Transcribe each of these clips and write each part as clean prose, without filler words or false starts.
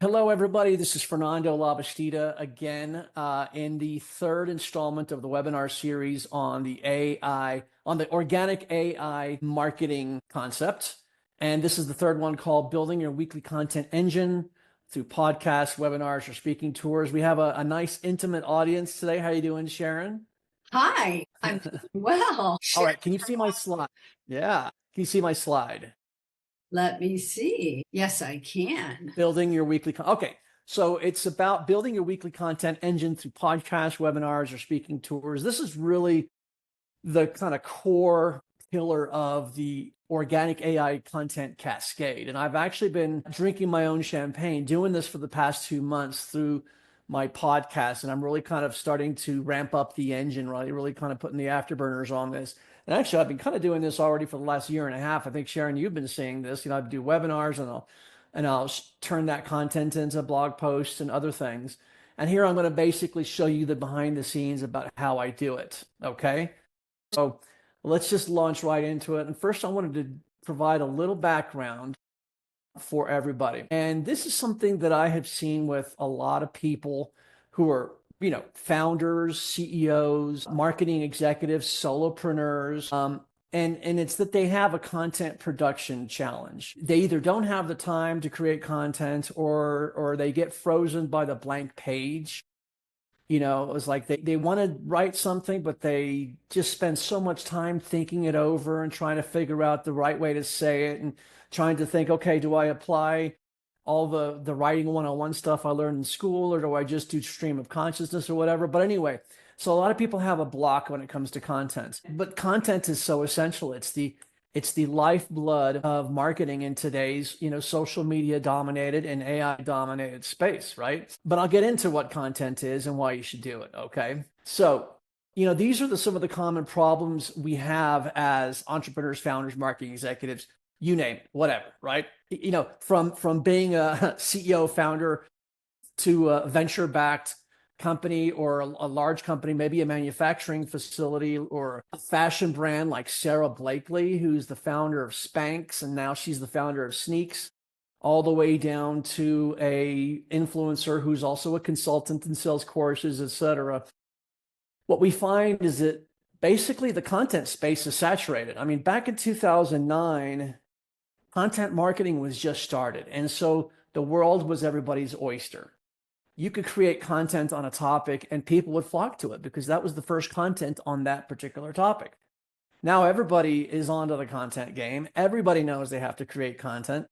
Hello, everybody. This is Fernando Labastida again in the third installment of the webinar series on the organic AI marketing concept. And this is the third one called Building Your Weekly Content Engine through podcasts, webinars, or speaking tours. We have a nice intimate audience today. How you doing, Sharon? Hi, I'm doing well. All right. Can you see my slide? Yeah. Can you see my slide? Let me see. Yes, I can. Building your weekly okay. So it's about building your weekly content engine through podcasts, webinars, or speaking tours. This is really the kind of core pillar of the organic AI content cascade. And I've actually been drinking my own champagne, doing this for the past 2 months through my podcast. And I'm really kind of starting to ramp up the engine, really kind of putting the afterburners on this. And actually, I've been kind of doing this already for the last year and a half. I think, Sharon, you've been seeing this. I do webinars and I'll turn that content into blog posts and other things. And here I'm going to basically show you the behind the scenes about how I do it. Okay. So let's just launch right into it. And first, I wanted to provide a little background for everybody. And this is something that I have seen with a lot of people who are, founders, CEOs, marketing executives, solopreneurs. And it's that they have a content production challenge. They either don't have the time to create content or they get frozen by the blank page. It was like they want to write something, but they just spend so much time thinking it over and trying to figure out the right way to say it and trying to think, okay, do I apply all the writing one-on-one stuff I learned in school, or do I just do stream of consciousness or whatever? But anyway, so a lot of people have a block when it comes to content, but content is so essential. It's the lifeblood of marketing in today's, social media dominated and AI dominated space, right? But I'll get into what content is and why you should do it. Okay. So, these are some of the common problems we have as entrepreneurs, founders, marketing executives, you name it, whatever, right? From being a CEO founder to a venture backed company or a large company, maybe a manufacturing facility or a fashion brand like Sarah Blakely, who's the founder of Spanx, and now she's the founder of Sneaks, all the way down to a influencer who's also a consultant and sells courses, etc. What we find is that basically the content space is saturated. I mean, back in 2009, content marketing was just started. And so the world was everybody's oyster. You could create content on a topic and people would flock to it because that was the first content on that particular topic. Now everybody is onto the content game. Everybody knows they have to create content,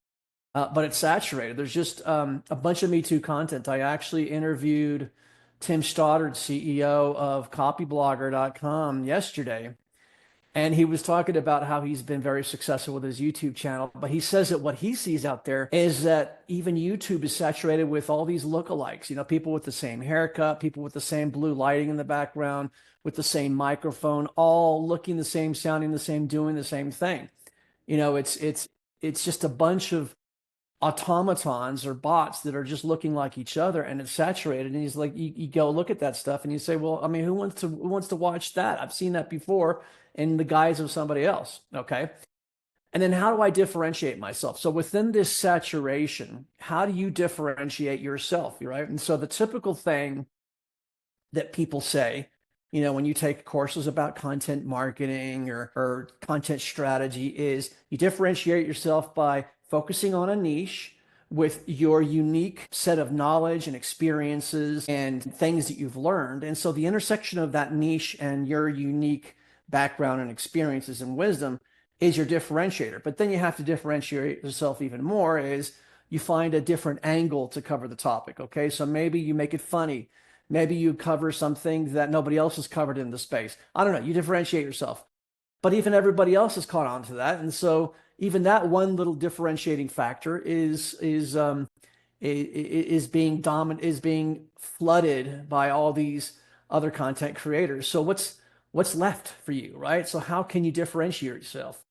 but it's saturated. There's just a bunch of Me Too content. I actually interviewed Tim Stoddard, CEO of copyblogger.com yesterday. And he was talking about how he's been very successful with his YouTube channel. But he says that what he sees out there is that even YouTube is saturated with all these lookalikes, people with the same haircut, people with the same blue lighting in the background, with the same microphone, all looking the same, sounding the same, doing the same thing. It's just a bunch of automatons or bots that are just looking like each other, and it's saturated. And he's like, you go look at that stuff and you say, well, I mean, who wants to watch that? I've seen that before in the guise of somebody else. Okay. And then how do I differentiate myself? So within this saturation, how do you differentiate yourself? Right. And so the typical thing that people say, when you take courses about content marketing or content strategy, is you differentiate yourself by focusing on a niche with your unique set of knowledge and experiences and things that you've learned. And so the intersection of that niche and your unique background and experiences and wisdom is your differentiator. But then you have to differentiate yourself even more is you find a different angle to cover the topic. Okay. So maybe you make it funny. Maybe you cover something that nobody else has covered in the space. I don't know. You differentiate yourself. But even everybody else has caught on to that. And so even that one little differentiating factor is being flooded by all these other content creators. So what's left for you, right? So how can you differentiate yourself?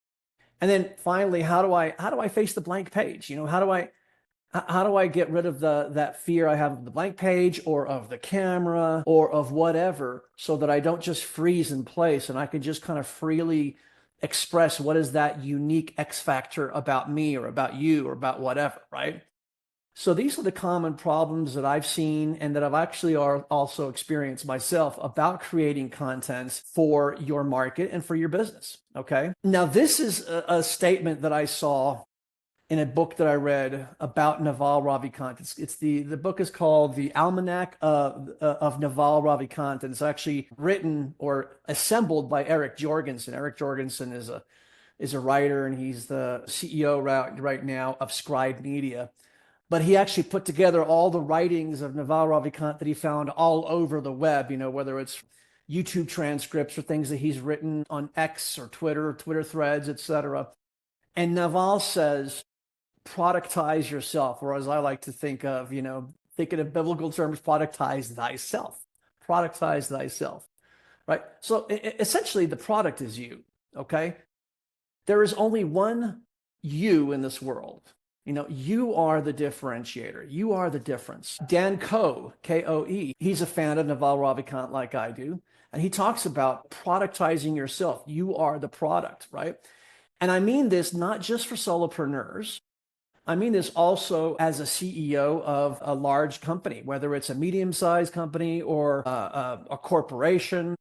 And then finally, how do I face the blank page? How do I get rid of that fear I have of the blank page or of the camera or of whatever, so that I don't just freeze in place and I can just kind of freely express what is that unique X factor about me or about you or about whatever, right? So these are the common problems that I've seen and that I've actually also experienced myself about creating content for your market and for your business. Okay. Now, this is a statement that I saw in a book that I read about Naval Ravikant. The book is called The Almanac of Naval Ravikant, and it's actually written or assembled by Eric Jorgensen. Eric Jorgensen is a writer, and he's the CEO right now of Scribe Media. But he actually put together all the writings of Naval Ravikant that he found all over the web, whether it's YouTube transcripts or things that he's written on X or Twitter threads, etc. And Naval says, productize yourself, or as I like to think of, thinking of biblical terms, productize thyself. Productize thyself, right? So essentially, the product is you, okay? There is only one you in this world. You are the differentiator. You are the difference. Dan Coe, Koe, he's a fan of Naval Ravikant like I do. And he talks about productizing yourself. You are the product, right? And I mean this not just for solopreneurs. I mean this also as a CEO of a large company, whether it's a medium-sized company or a corporation.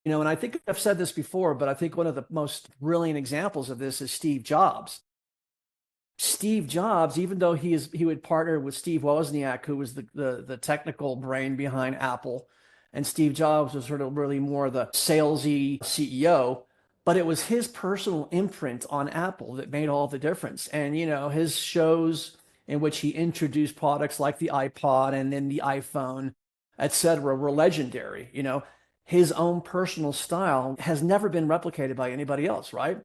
And I think I've said this before, but I think one of the most brilliant examples of this is Steve Jobs. Steve Jobs, even though he would partner with Steve Wozniak, who was the technical brain behind Apple, and Steve Jobs was sort of really more the salesy CEO, but it was his personal imprint on Apple that made all the difference. And his shows in which he introduced products like the iPod and then the iPhone, etc., were legendary. His own personal style has never been replicated by anybody else, right?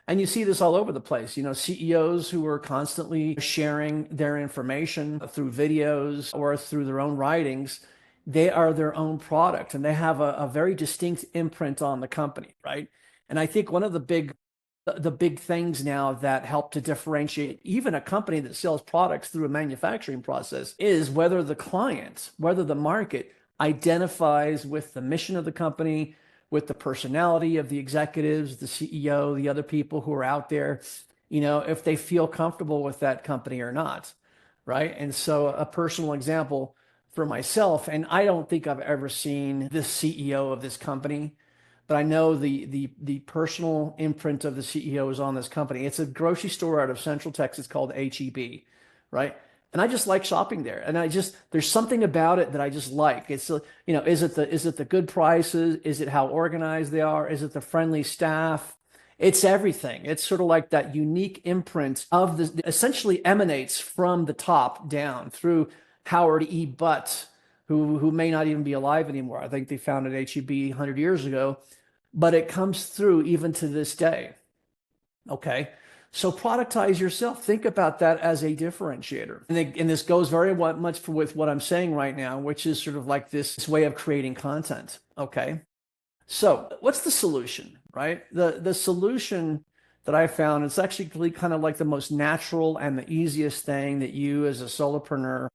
And you see this all over the place, CEOs who are constantly sharing their information through videos or through their own writings. They are their own product and they have a very distinct imprint on the company, right? And I think one of the big things now that help to differentiate even a company that sells products through a manufacturing process is whether the market identifies with the mission of the company, with the personality of the executives, the CEO, the other people who are out there, if they feel comfortable with that company or not, right? And so a personal example for myself, and I don't think I've ever seen the CEO of this company, but I know the personal imprint of the CEO is on this company. It's a grocery store out of Central Texas called H-E-B, right? And I just like shopping there. And there's something about it that I just like. It's, is it the good prices? Is it how organized they are? Is it the friendly staff? It's everything. It's sort of like that unique imprint of essentially emanates from the top down through Howard E. Butt, who may not even be alive anymore. I think they founded H-E-B 100 years ago, but it comes through even to this day. Okay. So productize yourself. Think about that as a differentiator. And this goes very much with what I'm saying right now, which is sort of like this way of creating content. Okay. So what's the solution, right? The solution that I found, it's actually kind of like the most natural and the easiest thing that you as a solopreneur,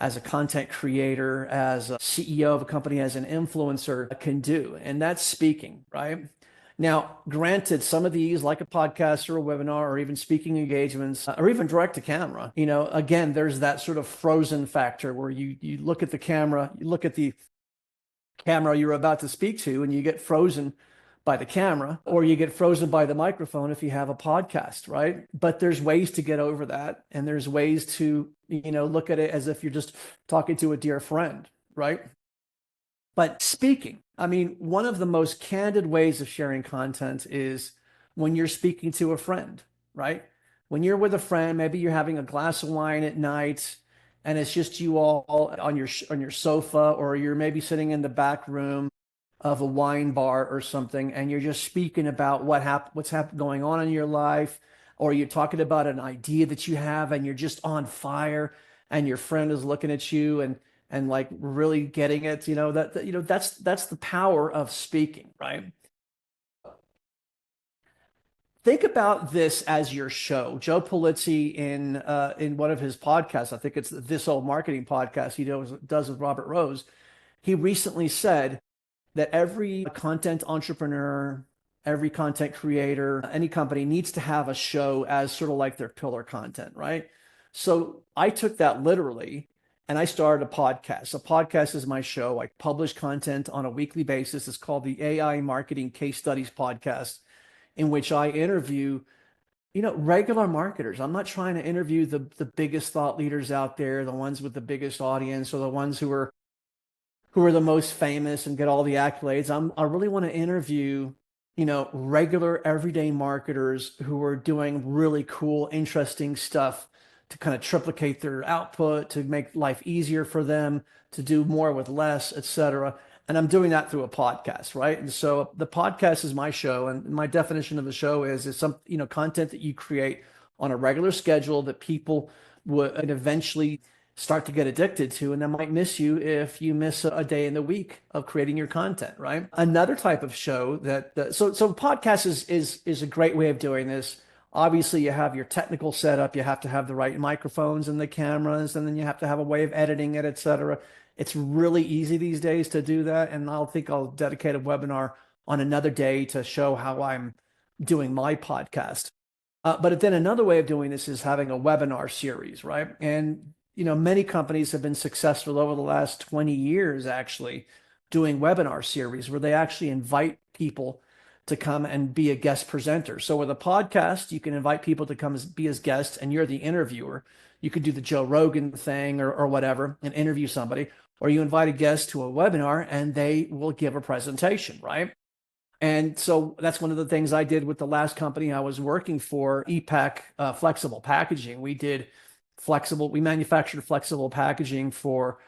as a content creator, as a CEO of a company, as an influencer can do. And that's speaking, right? Now, granted, some of these, like a podcast or a webinar or even speaking engagements or even direct to camera, again, there's that sort of frozen factor where you look at the camera, you look at the camera you're about to speak to, and you get frozen by the camera, or you get frozen by the microphone if you have a podcast, right? But there's ways to get over that. And there's ways to, look at it as if you're just talking to a dear friend, right? But speaking, I mean, one of the most candid ways of sharing content is when you're speaking to a friend, right? When you're with a friend, maybe you're having a glass of wine at night and it's just you all on your sofa, or you're maybe sitting in the back room of a wine bar or something, and you're just speaking about what's going on in your life, or you're talking about an idea that you have and you're just on fire, and your friend is looking at you and like really getting it, that's the power of speaking, right? Think about this as your show. Joe Pulizzi in one of his podcasts, I think it's This Old Marketing podcast he does with Robert Rose, he recently said that every content entrepreneur, every content creator, any company needs to have a show as sort of like their pillar content, right? So I took that literally and I started a podcast. A podcast is my show. I publish content on a weekly basis. It's called the AI Marketing Case Studies Podcast, in which I interview, regular marketers. I'm not trying to interview the biggest thought leaders out there, the ones with the biggest audience, or the ones who are the most famous and get all the accolades. I really want to interview, regular everyday marketers who are doing really cool, interesting stuff to kind of triplicate their output, to make life easier for them, to do more with less, etc. And I'm doing that through a podcast, right? And so the podcast is my show, and my definition of the show is it's some, content that you create on a regular schedule that people would eventually start to get addicted to, and that might miss you if you miss a day in the week of creating your content, right? Another type of show so podcast is a great way of doing this. Obviously, you have your technical setup, you have to have the right microphones and the cameras, and then you have to have a way of editing it, etc. It's really easy these days to do that, and I'll dedicate a webinar on another day to show how I'm doing my podcast. But then another way of doing this is having a webinar series, right? And many companies have been successful over the last 20 years, actually, doing webinar series where they actually invite people to come and be a guest presenter. So with a podcast, you can invite people to come be as guests, and you're the interviewer. You could do the Joe Rogan thing or whatever and interview somebody, or you invite a guest to a webinar and they will give a presentation, right? And so that's one of the things I did with the last company I was working for, EPAC Flexible Packaging. We manufactured flexible packaging for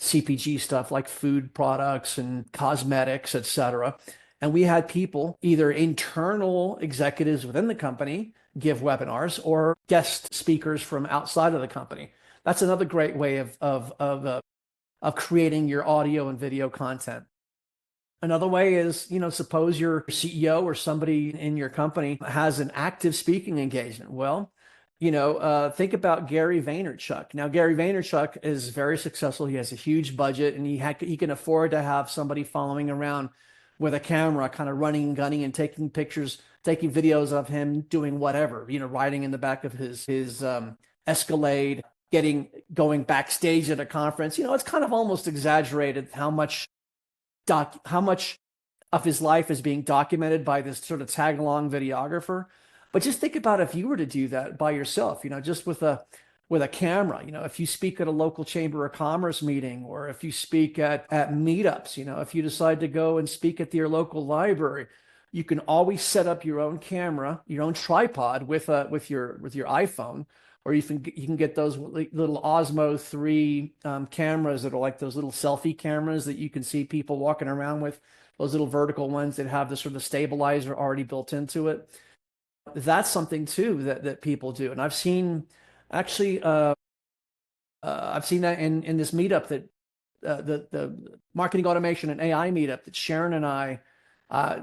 CPG stuff like food products and cosmetics, etc. And we had people, either internal executives within the company, give webinars, or guest speakers from outside of the company. That's another great way of creating your audio and video content. Another way is, suppose your CEO or somebody in your company has an active speaking engagement. Well, think about Gary Vaynerchuk. Now, Gary Vaynerchuk is very successful. He has a huge budget, and he can afford to have somebody following around with a camera, kind of running and gunning and taking pictures, taking videos of him doing whatever, riding in the back of his Escalade, going backstage at a conference. It's kind of almost exaggerated how much of his life is being documented by this sort of tag along videographer. But just think about if you were to do that by yourself, just with a camera. If you speak at a local chamber of commerce meeting, or if you speak at meetups, if you decide to go and speak at your local library, you can always set up your own camera, your own tripod with your iPhone, or you can get those little Osmo 3 cameras that are like those little selfie cameras that you can see people walking around with, those little vertical ones that have the sort of stabilizer already built into it. That's something too that people do. And I've seen actually I've seen that in this meetup that the marketing automation and AI meetup that Sharon and I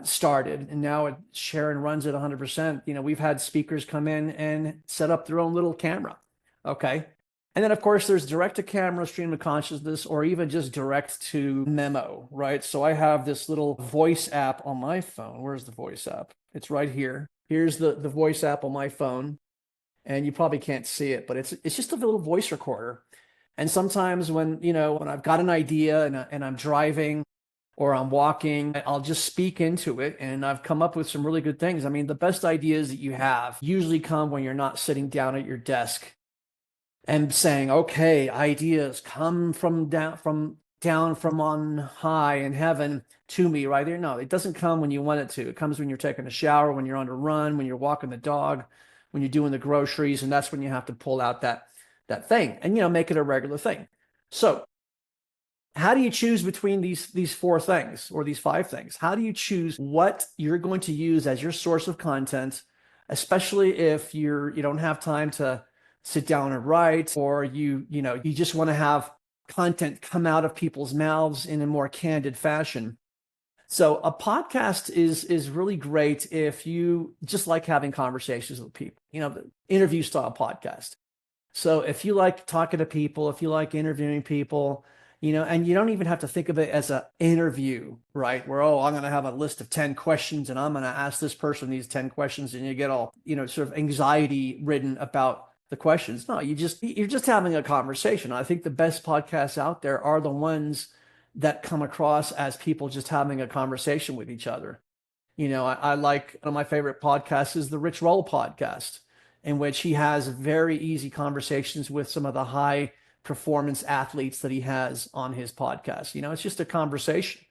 started, and now Sharon runs it 100%. We've had speakers come in and set up their own little camera. Okay. And then of course there's direct to camera, stream of consciousness, or even just direct to memo, right? So I have this little voice app on my phone. Where's the voice app? It's right here. Here's the voice app on my phone. And you probably can't see it, but it's just a little voice recorder. And sometimes when I've got an idea and I'm driving or I'm walking, I'll just speak into it, and I've come up with some really good things. I mean, the best ideas that you have usually come when you're not sitting down at your desk and saying, okay, ideas come from down from on high in heaven to me right there. No, it doesn't come when you want it to. It comes when you're taking a shower, when you're on a run, when you're walking the dog, when you're doing the groceries, and that's when you have to pull out that thing and make it a regular thing. So how do you choose between these four things or these five things? How do you choose what you're going to use as your source of content, especially if you don't have time to sit down and write, or you just want to have content come out of people's mouths in a more candid fashion? So a podcast is really great if you just like having conversations with people, the interview style podcast. So if you like talking to people, if you like interviewing people, and you don't even have to think of it as an interview, right? Where, I'm going to have a list of 10 questions and I'm going to ask this person these 10 questions, and you get all, sort of anxiety ridden about the questions. No, you're just having a conversation. I think the best podcasts out there are the ones that come across as people just having a conversation with each other. I like one of my favorite podcasts is the Rich Roll podcast, in which he has very easy conversations with some of the high performance athletes that he has on his podcast. It's just a conversation.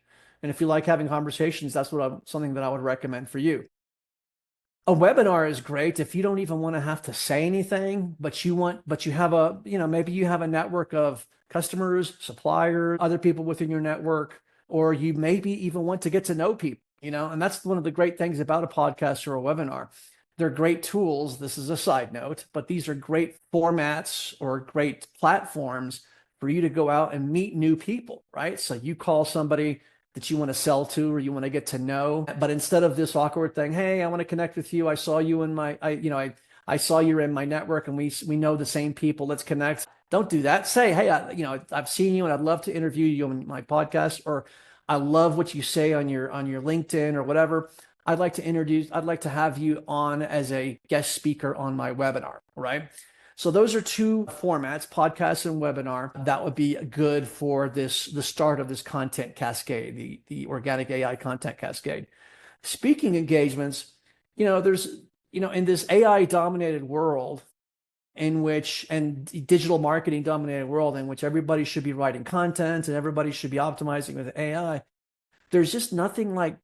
And if you like having conversations, that's something that I would recommend for you. A webinar is great if you don't even want to have to say anything, but you have maybe you have a network of customers, suppliers, other people within your network, or you maybe even want to get to know people, and that's one of the great things about a podcast or a webinar. They're great tools. This is a side note, but these are great formats or great platforms for you to go out and meet new people, right? So you call somebody that you want to sell to or you want to get to know. But instead of this awkward thing, hey, I want to connect with you. I saw you in I saw you're in my network and we know the same people. Let's connect. Don't do that. Say, hey, I've seen you and I'd love to interview you on my podcast, or I love what you say on your LinkedIn or whatever. I'd like to have you on as a guest speaker on my webinar, right? So those are two formats, podcast and webinar, that would be good for the start of this content cascade, the Organic AI Content Cascade. Speaking engagements, there's, in this AI dominated world and digital marketing dominated world in which everybody should be writing content and everybody should be optimizing with AI, there's just nothing like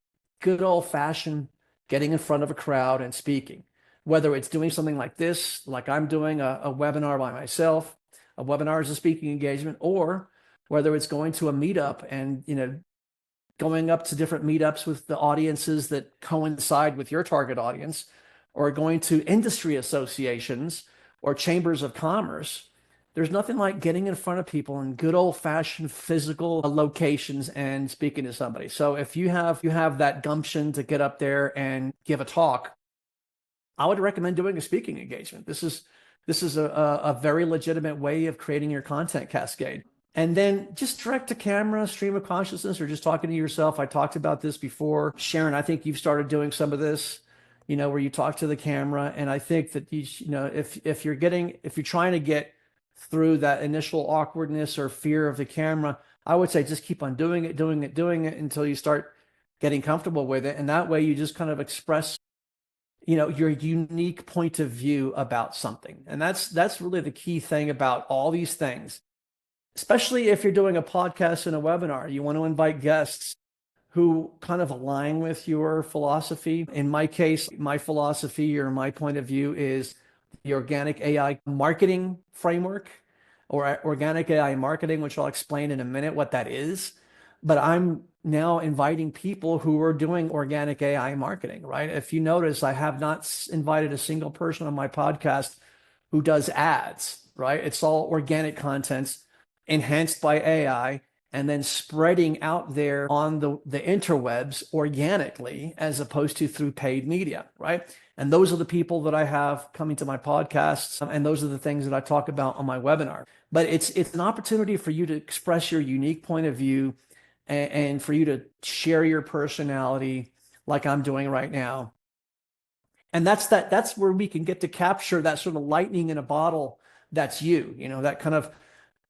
good old fashioned getting in front of a crowd and speaking. Whether it's doing something like this, like I'm doing a webinar by myself, a webinar is a speaking engagement, or whether it's going to a meetup and, going up to different meetups with the audiences that coincide with your target audience, or going to industry associations or chambers of commerce. There's nothing like getting in front of people in good old fashioned physical locations and speaking to somebody. So if you have that gumption to get up there and give a talk, I would recommend doing a speaking engagement. This is a very legitimate way of creating your content cascade. And then just direct to camera, stream of consciousness, or just talking to yourself. I talked about this before. Sharon, I think you've started doing some of this, where you talk to the camera. And I think that if you're trying to get through that initial awkwardness or fear of the camera, I would say just keep on doing it until you start getting comfortable with it. And that way you just kind of express your unique point of view about something. And that's really the key thing about all these things, especially if you're doing a podcast and a webinar. You want to invite guests who kind of align with your philosophy. In my case, my philosophy or my point of view is the organic AI marketing framework, or organic AI marketing, which I'll explain in a minute what that is. But I'm now inviting people who are doing organic AI marketing, right? If you notice, I have not invited a single person on my podcast who does ads, right? It's all organic content enhanced by AI and then spreading out there on the interwebs organically as opposed to through paid media, right? And those are the people that I have coming to my podcasts, and those are the things that I talk about on my webinar. But it's an opportunity for you to express your unique point of view and for you to share your personality like I'm doing right now. And that's where we can get to capture that sort of lightning in a bottle that's you, that kind of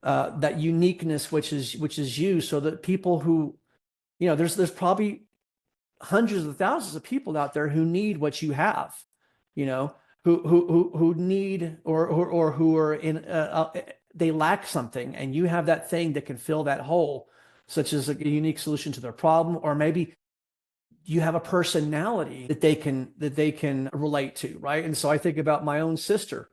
that uniqueness, which is you, so that people who, there's probably hundreds of thousands of people out there who need what you have, who need or who are in they lack something, and you have that thing that can fill that hole, such as a unique solution to their problem, or maybe you have a personality that they can relate to, right? And so I think about my own sister.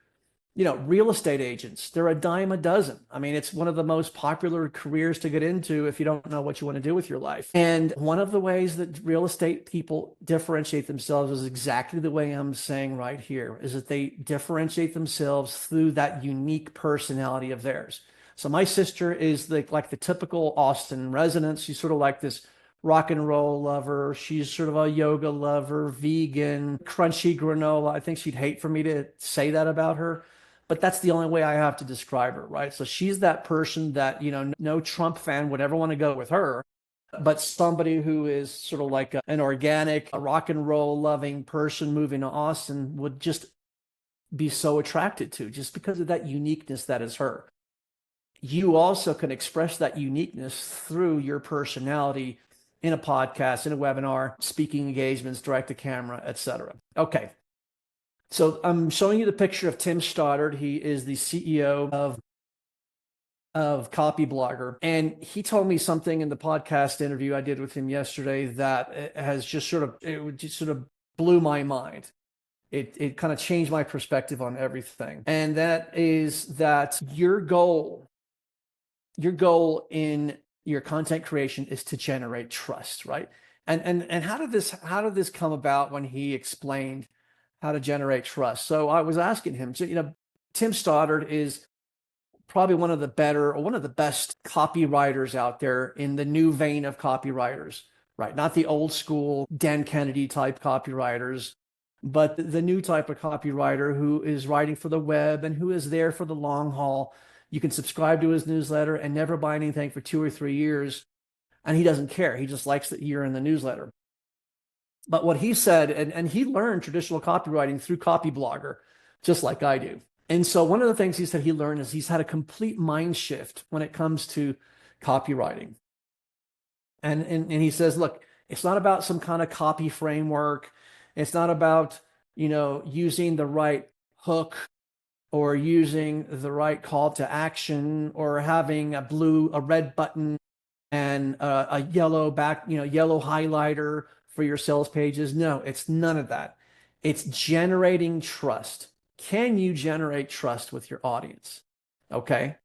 Real estate agents, they're a dime a dozen. I mean, it's one of the most popular careers to get into if you don't know what you want to do with your life. And one of the ways that real estate people differentiate themselves is exactly the way I'm saying right here, is that they differentiate themselves through that unique personality of theirs. So my sister is like the typical Austin resident. She's sort of like this rock and roll lover. She's sort of a yoga lover, vegan, crunchy granola. I think she'd hate for me to say that about her, but that's the only way I have to describe her, right? So she's that person that, no Trump fan would ever want to go with her, but somebody who is sort of like an organic, a rock and roll loving person moving to Austin would just be so attracted to, just because of that uniqueness that is her. You also can express that uniqueness through your personality in a podcast, in a webinar, speaking engagements, direct to camera, etc. Okay. So I'm showing you the picture of Tim Stoddard. He is the CEO of Copy Blogger. And he told me something in the podcast interview I did with him yesterday that has just sort of blew my mind. It kind of changed my perspective on everything. And that is that your goal in your content creation is to generate trust, right? And how did this come about when he explained how to generate trust? So I was asking him, so, Tim Stoddard is probably one of the better or one of the best copywriters out there in the new vein of copywriters, right? Not the old school Dan Kennedy type copywriters, but the new type of copywriter who is writing for the web and who is there for the long haul. You can subscribe to his newsletter and never buy anything for 2 or 3 years. And he doesn't care. He just likes that you're in the newsletter. But what he said, and he learned traditional copywriting through Copy Blogger, just like I do. And so one of the things he said he learned is he's had a complete mind shift when it comes to copywriting. And he says, look, it's not about some kind of copy framework. It's not about, using the right hook or using the right call to action or having a red button and a yellow yellow highlighter for your sales pages. No, it's none of that. It's generating trust. Can you generate trust with your audience? Okay.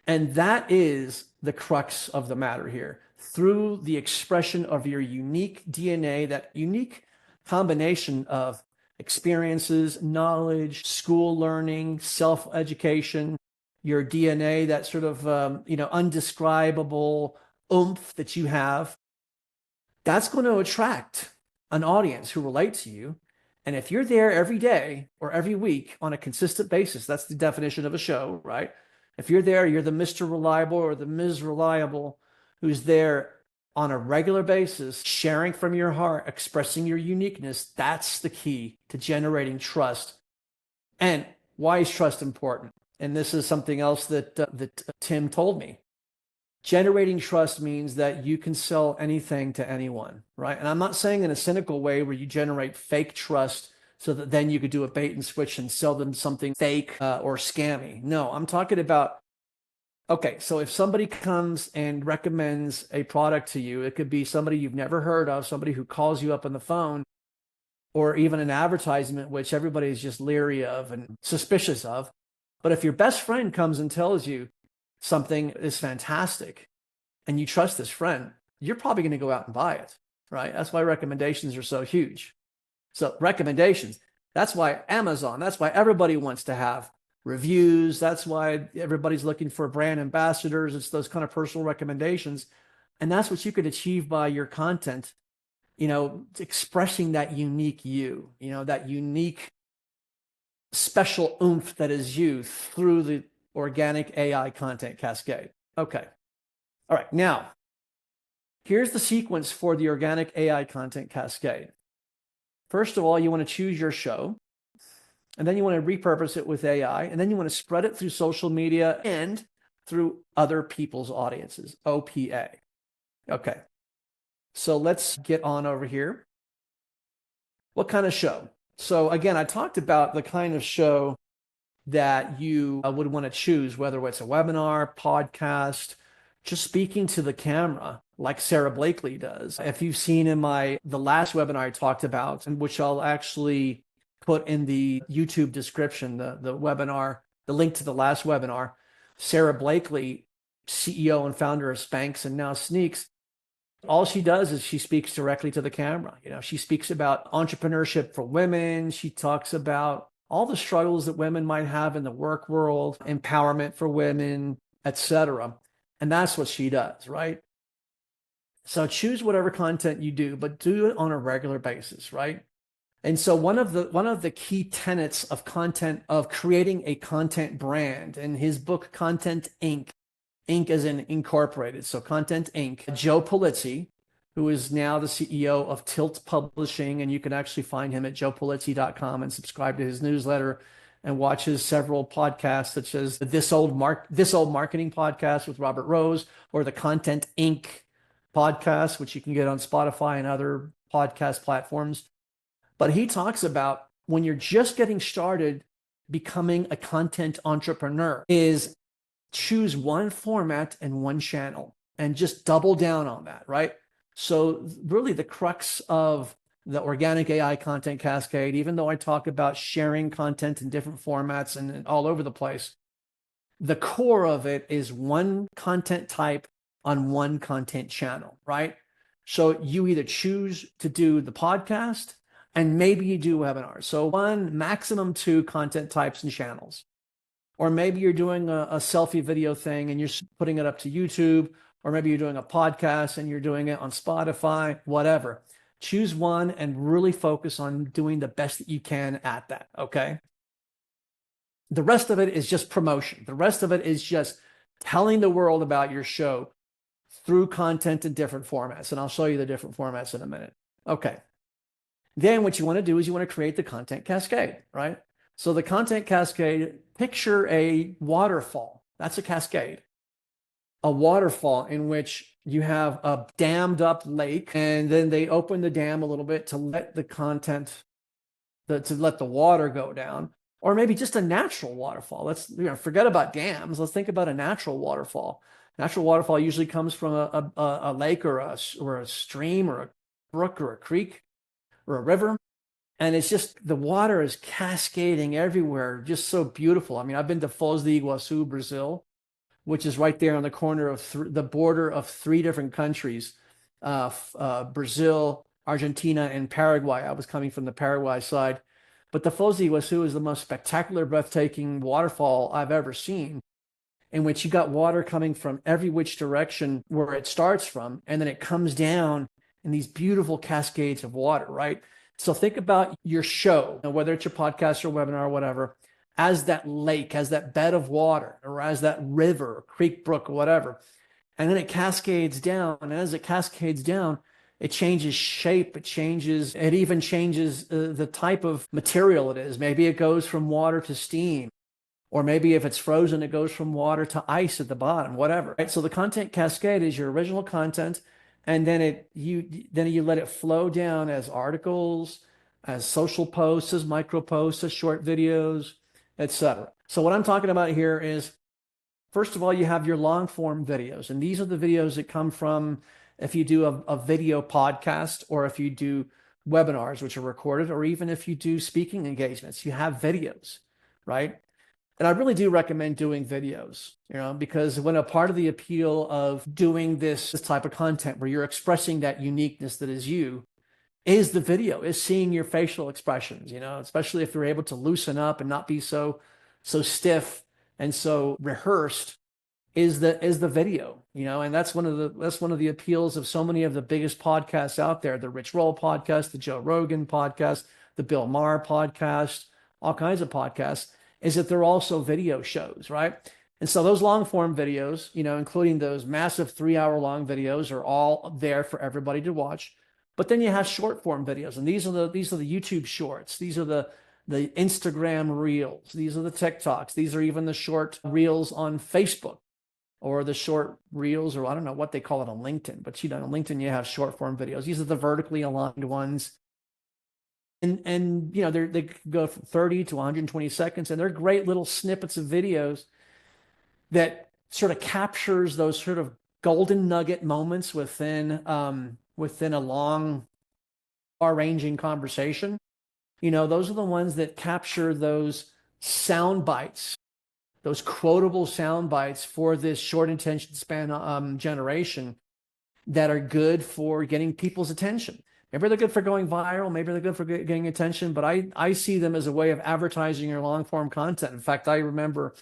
And that is the crux of the matter here. Through the expression of your unique DNA, that unique combination of experiences, knowledge, school learning, self-education, your DNA, that sort of, undescribable oomph that you have, that's going to attract an audience who relate to you. And if you're there every day or every week on a consistent basis, that's the definition of a show, right? If you're there, you're the Mr. Reliable or the Ms. Reliable who's there on a regular basis, sharing from your heart, expressing your uniqueness. That's the key to generating trust. And why is trust important? And this is something else that Tim told me. Generating trust means that you can sell anything to anyone, right? And I'm not saying in a cynical way where you generate fake trust so that then you could do a bait and switch and sell them something fake or scammy. No, I'm talking about, okay, so if somebody comes and recommends a product to you, it could be somebody you've never heard of, somebody who calls you up on the phone, or even an advertisement, which everybody is just leery of and suspicious of. But if your best friend comes and tells you something is fantastic and you trust this friend, you're probably going to go out and buy it, right? That's why recommendations are so huge. So recommendations, that's why Amazon, that's why everybody wants to have reviews. That's why everybody's looking for brand ambassadors. It's those kind of personal recommendations. And that's what you could achieve by your content, expressing that unique you, that unique special oomph that is you through the Organic AI Content Cascade. Okay. All right. Now, here's the sequence for the Organic AI Content Cascade. First of all, you want to choose your show, and then you want to repurpose it with AI, and then you want to spread it through social media and through other people's audiences, OPA. Okay. So let's get on over here. What kind of show? So again, I talked about the kind of show that you would want to choose, whether it's a webinar, podcast, just speaking to the camera like Sarah Blakely does. If you've seen in the last webinar I talked about, and which I'll actually put in the YouTube description, the webinar, the link to the last webinar, Sarah Blakely, CEO and founder of Spanx and now Sneaks, all she does is she speaks directly to the camera. She speaks about entrepreneurship for women. She talks about all the struggles that women might have in the work world, empowerment for women, etc. And that's what she does, right? So choose whatever content you do, but do it on a regular basis, right? And so one of the key tenets of content, of creating a content brand, in his book Content Inc., Inc. as in incorporated, so Content Inc., Joe Pulizzi, who is now the CEO of Tilt Publishing, and you can actually find him at joepulizzi.com and subscribe to his newsletter and watches several podcasts, such as This Old Marketing podcast with Robert Rose, or the Content Inc. podcast, which you can get on Spotify and other podcast platforms. But he talks about when you're just getting started becoming a content entrepreneur is choose one format and one channel and just double down on that, right? So really the crux of the Organic AI Content Cascade, even though I talk about sharing content in different formats and all over the place, the core of it is one content type on one content channel, right? So you either choose to do the podcast and maybe you do webinars. So one, maximum two content types and channels. Or maybe you're doing a selfie video thing and you're putting it up to YouTube, or maybe you're doing a podcast and you're doing it on Spotify, whatever. Choose one and really focus on doing the best that you can at that, okay? The rest of it is just promotion. The rest of it is just telling the world about your show through content in different formats. And I'll show you the different formats in a minute. Okay. Then what you want to do is you want to create the content cascade, right? So the content cascade, picture a waterfall. That's a cascade. A waterfall in which you have a dammed up lake, and then they open the dam a little bit to let the content, to let the water go down. Or maybe just a natural waterfall. Let's forget about dams. Let's think about a natural waterfall. Natural waterfall usually comes from a lake or a stream or a brook or a creek or a river. And it's just, the water is cascading everywhere, just so beautiful. I mean, I've been to Foz do Iguaçu, Brazil, which is right there on the corner of the border of three different countries, Brazil, Argentina, and Paraguay. I was coming from the Paraguay side. But the Foz do Iguaçu is the most spectacular, breathtaking waterfall I've ever seen, in which you got water coming from every which direction where it starts from, and then it comes down in these beautiful cascades of water, right? So think about your show, whether it's your podcast or webinar or whatever, as that lake, as that bed of water, or as that river, creek, brook, or whatever. And then it cascades down. And as it cascades down, it changes shape. It even changes the type of material it is. Maybe it goes from water to steam. Or maybe if it's frozen, it goes from water to ice at the bottom, whatever. Right? So the content cascade is your original content. And then you let it flow down as articles, as social posts, as micro posts, as short videos, etc. So what I'm talking about here is, first of all, you have your long form videos. And these are the videos that come from if you do a video podcast, or if you do webinars, which are recorded, or even if you do speaking engagements, you have videos, right? And I really do recommend doing videos, because when a part of the appeal of doing this type of content where you're expressing that uniqueness that is you, is the video, is seeing your facial expressions, especially if you're able to loosen up and not be so stiff and so rehearsed, is the video, and that's one of the appeals of so many of the biggest podcasts out there, the Rich Roll podcast, the Joe Rogan podcast, the Bill Maher podcast, all kinds of podcasts, is that they're also video shows, right? And so those long form videos, including those massive 3-hour long videos, are all there for everybody to watch. But then you have short form videos, and these are the YouTube shorts. These are the Instagram reels. These are the TikToks. These are even the short reels on Facebook, or the short reels, or I don't know what they call it on LinkedIn, but on LinkedIn you have short form videos. These are the vertically aligned ones. And they go from 30 to 120 seconds, and they're great little snippets of videos that sort of captures those sort of golden nugget moments within a long, far-ranging conversation. Those are the ones that capture those sound bites, those quotable sound bites for this short attention span generation, that are good for getting people's attention. Maybe they're good for going viral. Maybe they're good for getting attention, but I see them as a way of advertising your long form content. In fact, I remember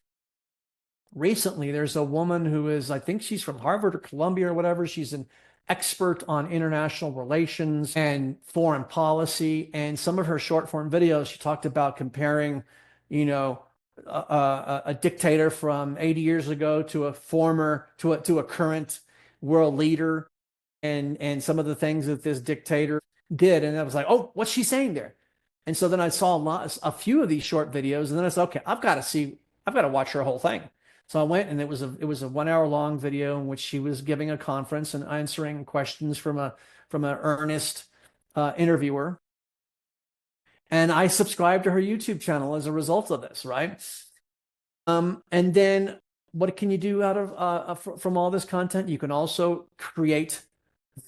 recently there's a woman who is, I think she's from Harvard or Columbia or whatever. She's an expert on international relations and foreign policy. And some of her short form videos, she talked about comparing, a dictator from 80 years ago to a current world leader, and some of the things that this dictator did. And I was like, oh, what's she saying there? And so then I saw a few of these short videos, and then I said, okay, I've got to watch her whole thing. So I went, and it was a 1 hour long video in which she was giving a conference and answering questions from an earnest interviewer. And I subscribed to her YouTube channel as a result of this, right? And then what can you do out of from all this content? You can also create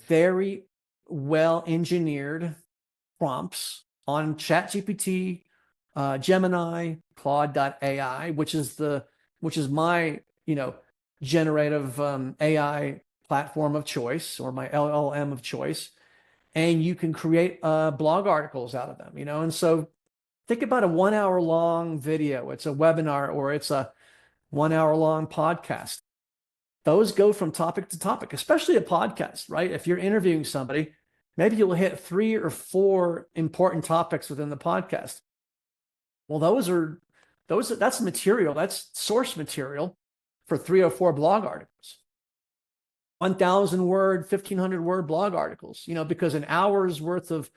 very well engineered prompts on ChatGPT, Gemini, Claude.ai, which is my generative AI platform of choice, or my LLM of choice, and you can create blog articles out of them, and so think about a 1 hour long video. It's a webinar, or it's a 1 hour long podcast. Those go from topic to topic, especially a podcast, right? If you're interviewing somebody, maybe you'll hit 3 or 4 important topics within the podcast. Well, that's material. That's source material for 3 or 4 blog articles. 1,000 word, 1,500 word blog articles, because an hour's worth of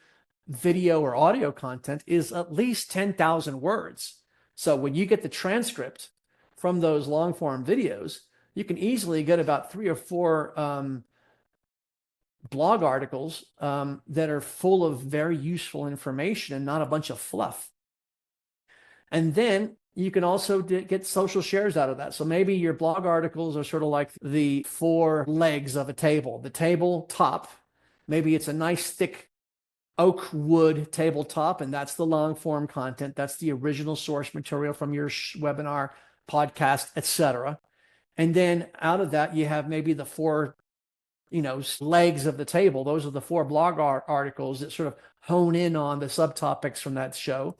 video or audio content is at least 10,000 words. So when you get the transcript from those long form videos, you can easily get about 3 or 4 blog articles that are full of very useful information and not a bunch of fluff. And then you can also get social shares out of that. So maybe your blog articles are sort of like the 4 legs of a table. The table top, maybe it's a nice thick oak wood tabletop, and that's the long form content. That's the original source material from your webinar, podcast, etc. And then out of that, you have maybe the 4 legs of the table. Those are the 4 blog articles that sort of hone in on the subtopics from that show.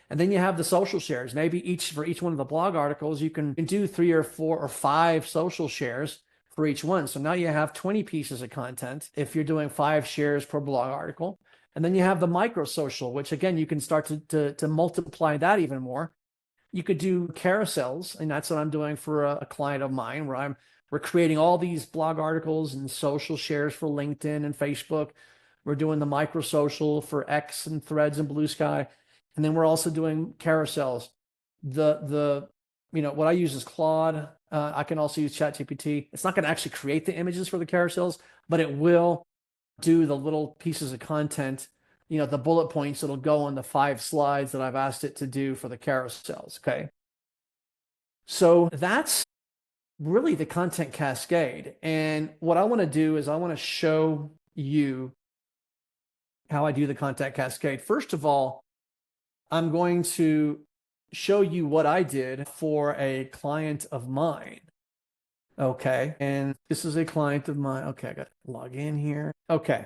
And then you have the social shares. Maybe for each one of the blog articles, you can do 3 or 4 or 5 social shares for each one. So now you have 20 pieces of content if you're doing 5 shares per blog article. And then you have the micro social, which again, you can start to multiply that even more. You could do carousels, and that's what I'm doing for a client of mine, where we're creating all these blog articles and social shares for LinkedIn and Facebook. We're doing the micro social for X and Threads and Blue Sky. And then we're also doing carousels. What I use is Claude. I can also use ChatGPT. It's not going to actually create the images for the carousels, but it will do the little pieces of content, the bullet points that'll go on the 5 slides that I've asked it to do for the carousels. Okay. So that's really the content cascade. And what I want to do is I want to show you how I do the content cascade. First of all, I'm going to show you what I did for a client of mine. Okay. And this is a client of mine. Okay. I got to log in here. Okay.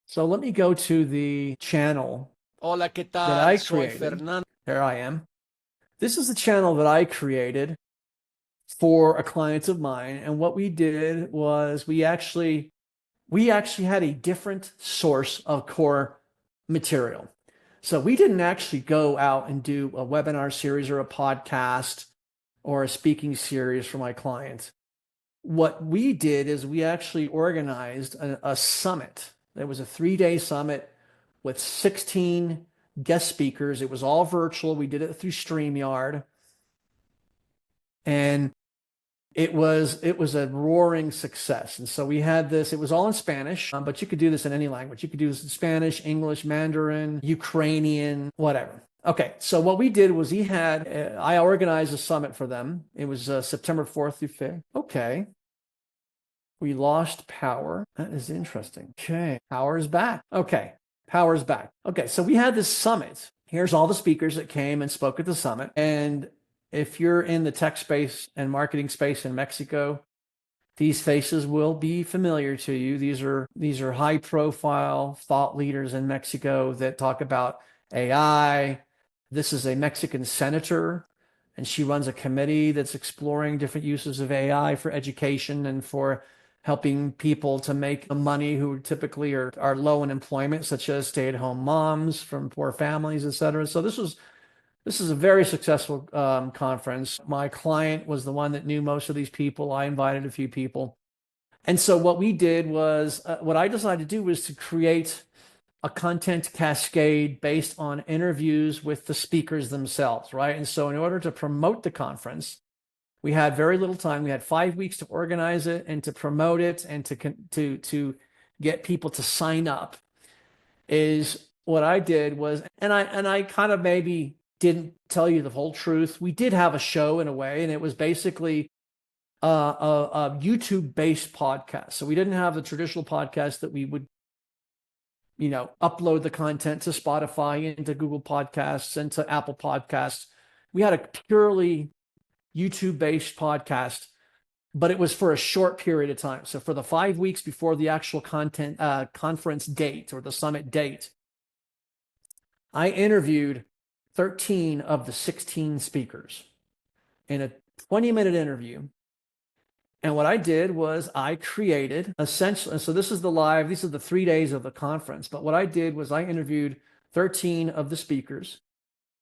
So let me go to the channel Hola, ¿qué tal? that I Soy created. Fernando. There I am. This is the channel that I created for a client of mine. And what we did was we actually had a different source of core material. So we didn't actually go out and do a webinar series or a podcast or a speaking series for my client. What we did is we actually organized a summit. There was a 3-day summit with 16 guest speakers. It was all virtual. We did it through StreamYard. And it was a roaring success. And so we had this, it was all in Spanish, but you could do this in any language. You could do this in Spanish, English, Mandarin, Ukrainian, whatever. Okay, so what we did was I organized a summit for them. It was September 4th through 5th. Okay. We lost power. That is interesting. Okay, power is back. Okay, power is back. Okay, so we had this summit. Here's all the speakers that came and spoke at the summit. And if you're in the tech space and marketing space in Mexico, these faces will be familiar to you. These are high profile thought leaders in Mexico that talk about AI. This is a Mexican senator, and she runs a committee that's exploring different uses of AI for education and for helping people to make money who typically are low in employment, such as stay-at-home moms from poor families, et cetera. So this is a very successful conference. My client was the one that knew most of these people. I invited a few people. And so what we did was, what I decided to do was to create a content cascade based on interviews with the speakers themselves, right? And so in order to promote the conference, we had very little time. We had 5 weeks to organize it and to promote it and to get people to sign up. Is what I did was, and I kind of maybe didn't tell you the whole truth. We did have a show in a way, and it was basically a YouTube-based podcast. So we didn't have the traditional podcast that we would, upload the content to Spotify, into Google Podcasts, and to Apple Podcasts. We had a purely YouTube-based podcast, but it was for a short period of time. So for the 5 weeks before the actual conference date or the summit date, I interviewed 13 of the 16 speakers in a 20-minute interview. And what I did was I created essentially, so these are the 3 days of the conference. But what I did was I interviewed 13 of the speakers,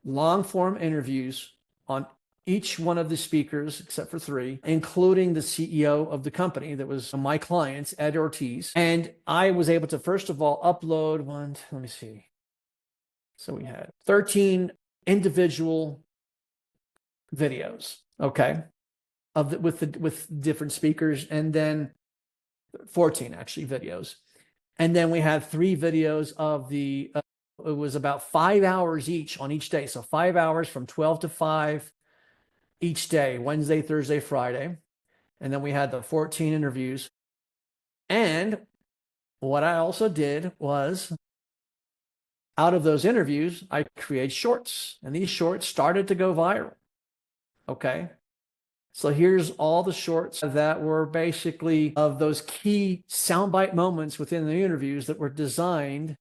long form interviews on each one of the speakers, except for 3, including the CEO of the company that was my client, Ed Ortiz. And I was able to, first of all, upload let me see. So we had 13 individual videos, okay, with different speakers, and then 14 actually videos. And then we had 3 videos of it was about 5 hours each on each day. So 5 hours from 12 to 5 each day, Wednesday, Thursday, Friday. And then we had the 14 interviews. And what I also did was, out of those interviews, I created shorts, and these shorts started to go viral. Okay. So here's all the shorts that were basically of those key soundbite moments within the interviews that were designed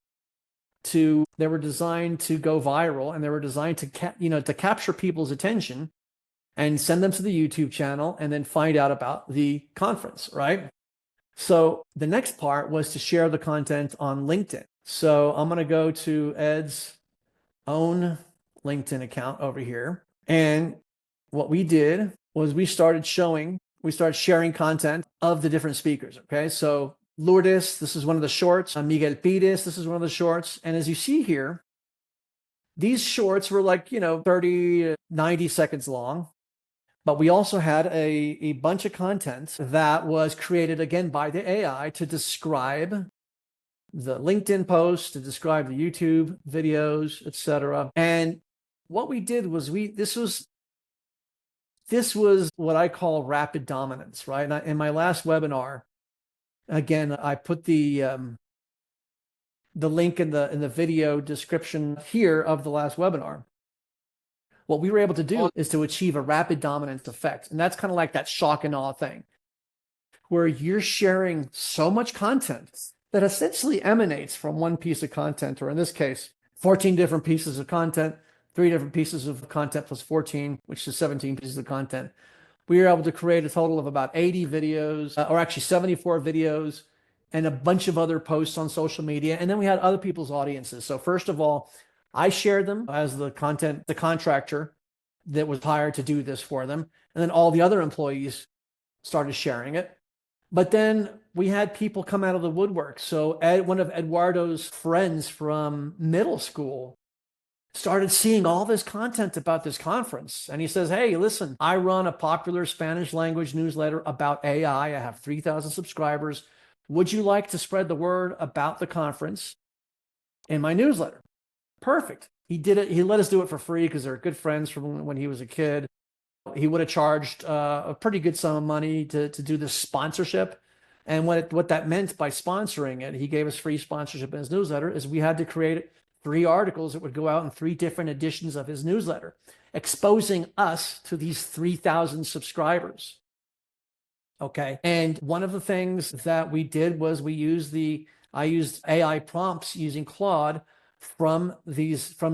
to go viral, and they were designed to capture people's attention and send them to the YouTube channel and then find out about the conference, right? So the next part was to share the content on LinkedIn. So I'm going to go to Ed's own LinkedIn account over here. And what we did was we started sharing content of the different speakers. Okay. So Lourdes, this is one of the shorts. Miguel Pires, this is one of the shorts. And as you see here, these shorts were 30 to 90 seconds long. But we also had a bunch of content that was created again by the AI to describe the LinkedIn posts, to describe the YouTube videos, etc. And what we did was this was what I call rapid dominance, right? And in my last webinar, again, I put the link in the video description here of the last webinar. What we were able to do is to achieve a rapid dominance effect. And that's kind of like that shock and awe thing, where you're sharing so much content that essentially emanates from one piece of content, or in this case, 14 different pieces of content, 3 different pieces of content plus 14, which is 17 pieces of content. We were able to create a total of about 80 videos, or actually 74 videos, and a bunch of other posts on social media. And then we had other people's audiences. So first of all, I shared them as the contractor that was hired to do this for them. And then all the other employees started sharing it. But then we had people come out of the woodwork. So one of Eduardo's friends from middle school started seeing all this content about this conference. And he says, hey, listen, I run a popular Spanish language newsletter about AI. I have 3,000 subscribers. Would you like to spread the word about the conference in my newsletter? Perfect. He did it. He let us do it for free because they're good friends from when he was a kid. He would have charged a pretty good sum of money to do this sponsorship. And what that meant by sponsoring it, he gave us free sponsorship in his newsletter, is we had to create 3 articles that would go out in 3 different editions of his newsletter, exposing us to these 3,000 subscribers. Okay. And one of the things that we did was I used AI prompts using Claude from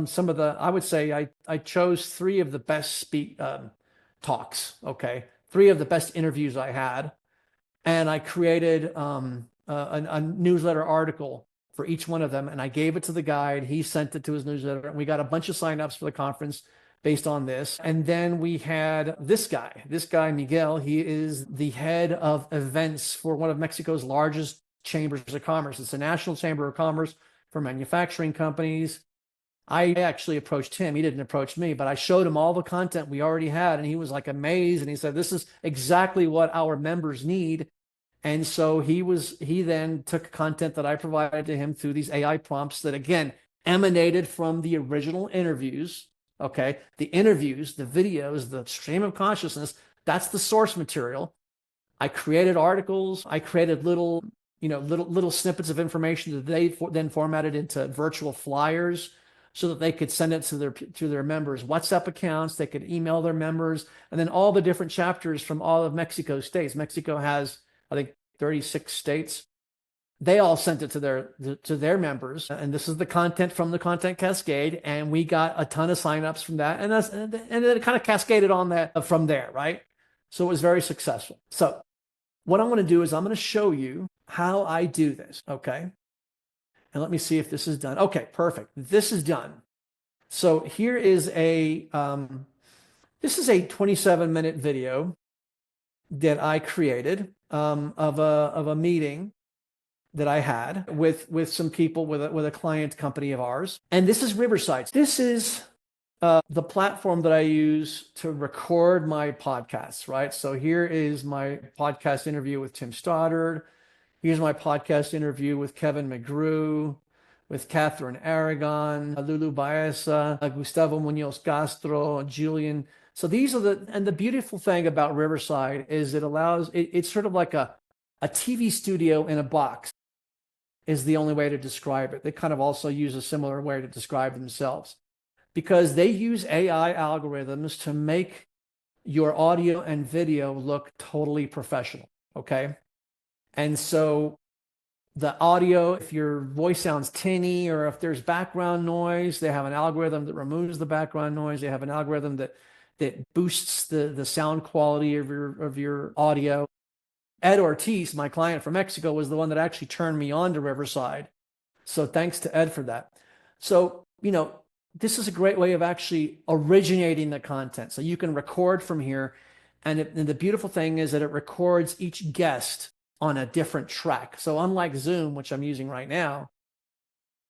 some of the, I would say I chose 3 of the best talks. Okay. 3 of the best interviews I had. And I created a newsletter article for each one of them. And I gave it to the guy, and he sent it to his newsletter. And we got a bunch of signups for the conference based on this. And then we had this guy, Miguel. He is the head of events for one of Mexico's largest chambers of commerce. It's the National Chamber of Commerce for manufacturing companies. I actually approached him. He didn't approach me, but I showed him all the content we already had, and he was like amazed. And he said, "This is exactly what our members need." And so he then took content that I provided to him through these AI prompts that again emanated from the original interviews. Okay. The interviews, the videos, the stream of consciousness, that's the source material. I created articles. I created little snippets of information that they then formatted into virtual flyers so that they could send it to their members' WhatsApp accounts. They could email their members, and then all the different chapters from all of Mexico's states. Mexico has, I think, 36 states. They all sent it to their members, and this is the content from the Content Cascade, and we got a ton of signups from that, and then it kind of cascaded on that from there, right? So it was very successful. So what I'm going to do is I'm going to show you how I do this, okay? And let me see if this is done. Okay, perfect. This is done. So here is this is a 27-minute video that I created of a meeting that I had with some people with a client company of ours. And this is Riverside. This is the platform that I use to record my podcasts, right? So here is my podcast interview with Tim Stoddard. Here's my podcast interview with Kevin McGrew, with Catherine Aragon, Lulu Baeza, Gustavo Munoz Castro, Julian. So these are and the beautiful thing about Riverside is it's sort of like a TV studio in a box is the only way to describe it. They kind of also use a similar way to describe themselves because they use AI algorithms to make your audio and video look totally professional, okay? And so the audio, if your voice sounds tinny or if there's background noise, they have an algorithm that removes the background noise. They have an algorithm that boosts the sound quality of your audio. Ed Ortiz, my client from Mexico, was the one that actually turned me on to Riverside. So thanks to Ed for that. So, this is a great way of actually originating the content. So you can record from here. And the beautiful thing is that it records each guest on a different track. So unlike Zoom, which I'm using right now,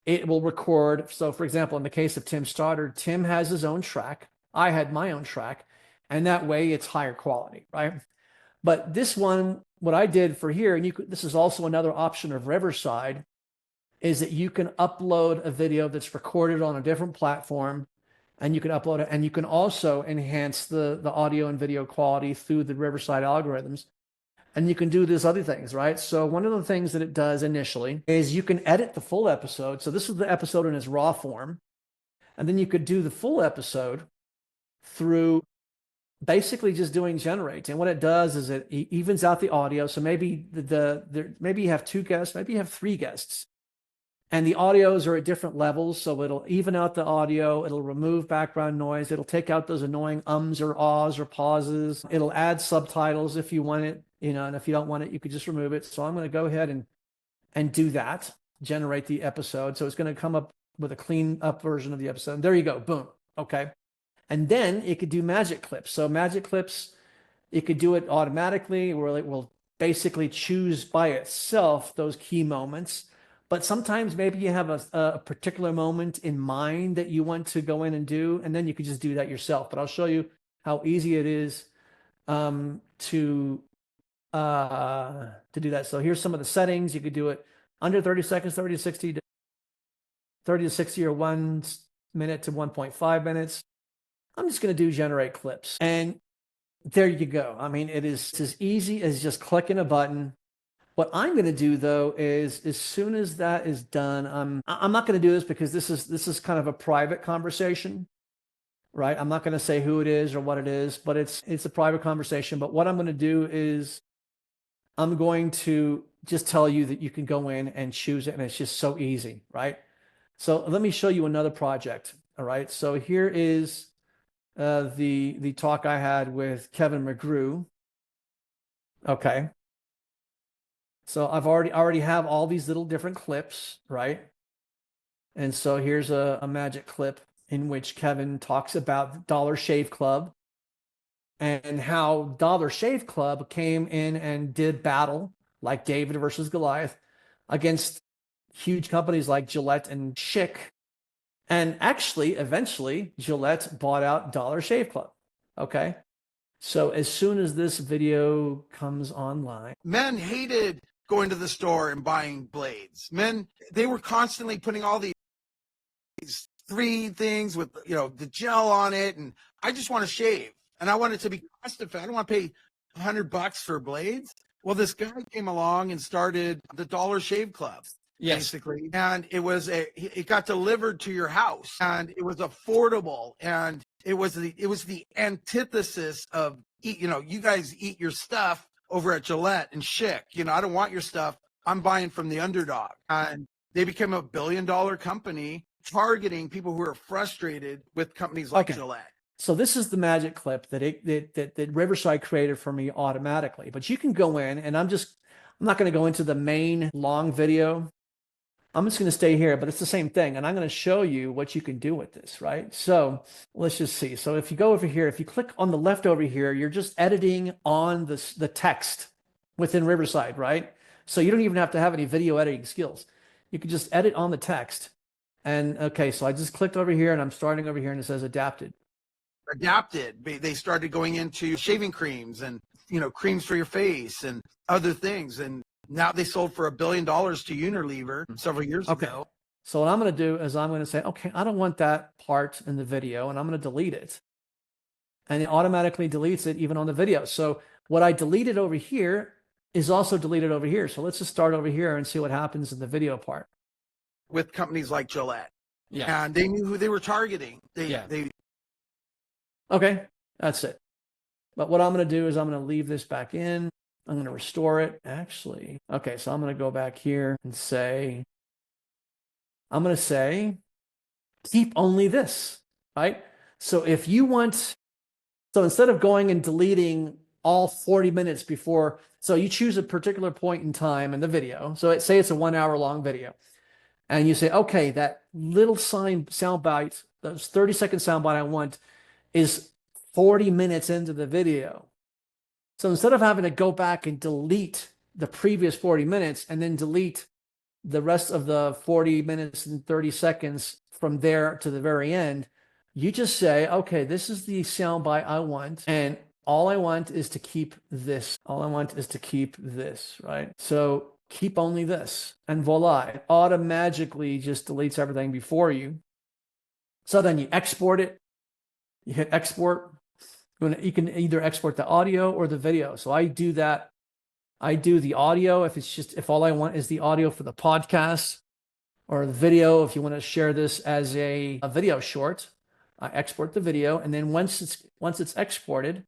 it will record. So for example, in the case of Tim Stoddard, Tim has his own track. I had my own track. And that way it's higher quality, right? But this one, what I did for here, and this is also another option of Riverside, is that you can upload a video that's recorded on a different platform, and you can upload it, and you can also enhance the audio and video quality through the Riverside algorithms. And you can do these other things, right? So one of the things that it does initially is you can edit the full episode. So this is the episode in its raw form. And then you could do the full episode through basically just doing generate. And what it does is it evens out the audio. So maybe maybe you have 2 guests, maybe you have 3 guests. And the audios are at different levels. So it'll even out the audio. It'll remove background noise. It'll take out those annoying ums or ahs or pauses. It'll add subtitles if you want it, and if you don't want it, you could just remove it. So I'm going to go ahead and do that, generate the episode. So it's going to come up with a clean up version of the episode. And there you go. Boom. Okay. And then it could do magic clips. So magic clips, it could do it automatically where it will basically choose by itself those key moments. But sometimes maybe you have a particular moment in mind that you want to go in and do, and then you could just do that yourself. But I'll show you how easy it is to do that. So here's some of the settings. You could do it under 30 seconds, 30 to 60, 30 to 60, or 1 minute to 1.5 minutes. I'm just going to do generate clips. And there you go. I mean, it is as easy as just clicking a button. What I'm going to do though is as soon as that is done, I'm not going to do this because this is kind of a private conversation, right? I'm not going to say who it is or what it is, but it's a private conversation. But what I'm going to do is I'm going to just tell you that you can go in and choose it, and it's just so easy, right? So let me show you another project. All right. So here is the talk I had with Kevin McGrew. Okay. So I've already have all these little different clips, right? And so here's a magic clip in which Kevin talks about Dollar Shave Club and how Dollar Shave Club came in and did battle like David versus Goliath against huge companies like Gillette and Schick. And actually, eventually, Gillette bought out Dollar Shave Club. Okay. So as soon as this video comes online, men hated going to the store and buying blades. Men, they were constantly putting all these three things with, the gel on it. And I just want to shave, and I want it to be cost effective. I don't want to pay $100 for blades. Well, this guy came along and started the Dollar Shave Club. Yes. Basically. And it got delivered to your house, and it was affordable, and it was the antithesis of, you guys eat your stuff over at Gillette and Schick. I don't want your stuff. I'm buying from the underdog. And they became $1 billion company targeting people who are frustrated with companies like Gillette. So this is the magic clip that Riverside created for me automatically. But you can go in, and I'm not going to go into the main long video. I'm just going to stay here, but it's the same thing. And I'm going to show you what you can do with this, right? So let's just see. So if you go over here, if you click on the left over here, you're just editing on the text within Riverside, right? So you don't even have to have any video editing skills. You can just edit on the text. And okay, so I just clicked over here, and I'm starting over here, and it says adapted. Adapted. They started going into shaving creams and, creams for your face and other things. And now they sold for $1 billion to Unilever several years ago. So what I'm going to do is I'm going to say, okay, I don't want that part in the video, and I'm going to delete it. And it automatically deletes it even on the video. So what I deleted over here is also deleted over here. So let's just start over here and see what happens in the video part. With companies like Gillette. Yeah. And they knew who they were targeting. Okay, that's it. But what I'm going to do is I'm going to leave this back in. I'm going to restore it. Actually, okay, so I'm going to go back here and say, I'm going to say, keep only this, right? So if you want, so instead of going and deleting all 40 minutes before, so you choose a particular point in time in the video. So say it's a 1 hour long video. And you say, okay, that little sound bite, those 30-second sound bite I want is 40 minutes into the video. So instead of having to go back and delete the previous 40 minutes and then delete the rest of the 40 minutes and 30 seconds from there to the very end, you just say, okay, this is the soundbite I want, and all I want is to keep this. All I want is to keep this, right? So keep only this, and voila, it automatically just deletes everything before you. So then you export it. You hit export. You can either export the audio or the video. So I do that. I do the audio if all I want is the audio for the podcast, or the video if you want to share this as a video short. I export the video, and then once it's exported,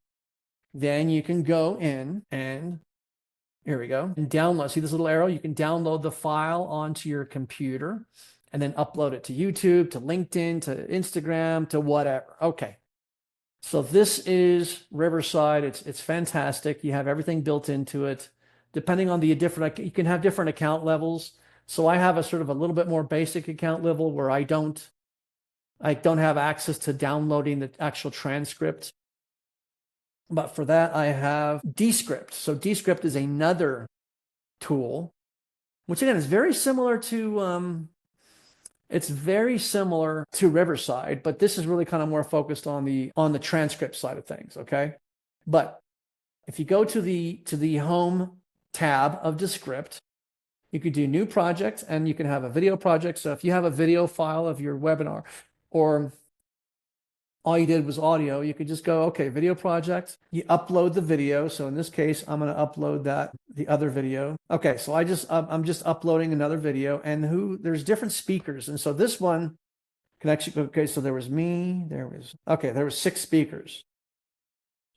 then you can go in and here we go and download. See this little arrow? You can download the file onto your computer and then upload it to YouTube, to LinkedIn, to Instagram, to whatever. Okay. So this is Riverside. It's fantastic. You have everything built into it. Depending on you can have different account levels. So I have a sort of a little bit more basic account level where I don't have access to downloading the actual transcript. But for that, I have Descript. So Descript is another tool, which again is very similar to Riverside, but this is really kind of more focused on the transcript side of things. Okay, but if you go to the home tab of Descript, you could do new project, and you can have a video project. So if you have a video file of your webinar, or all you did was audio, you could just go, okay, video project, you upload the video. So in this case, I'm going to upload the other video. Okay, so I'm just uploading another video, and there's different speakers. And so this one can actually, okay, so there was 6 speakers.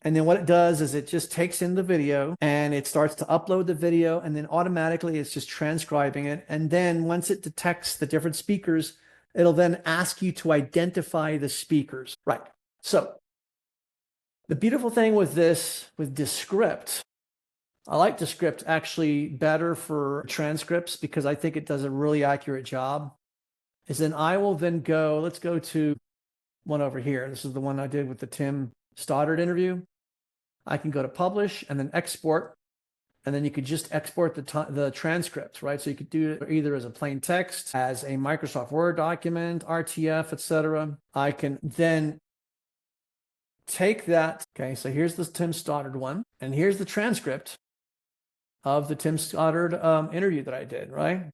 And then what it does is it just takes in the video and it starts to upload the video, and then automatically it's just transcribing it. And then once it detects the different speakers, it'll then ask you to identify the speakers. Right. So the beautiful thing with Descript, I like Descript actually better for transcripts because I think it does a really accurate job, is then I will then go, let's go to one over here. This is the one I did with the Tim Stoddard interview. I can go to publish and then export. and then you could just export the transcript, right? So you could do it either as a plain text, as a Microsoft Word document, RTF, etc. I can then take that. Okay, so here's the Tim Stoddard one, and here's the transcript of the Tim Stoddard interview that I did, right?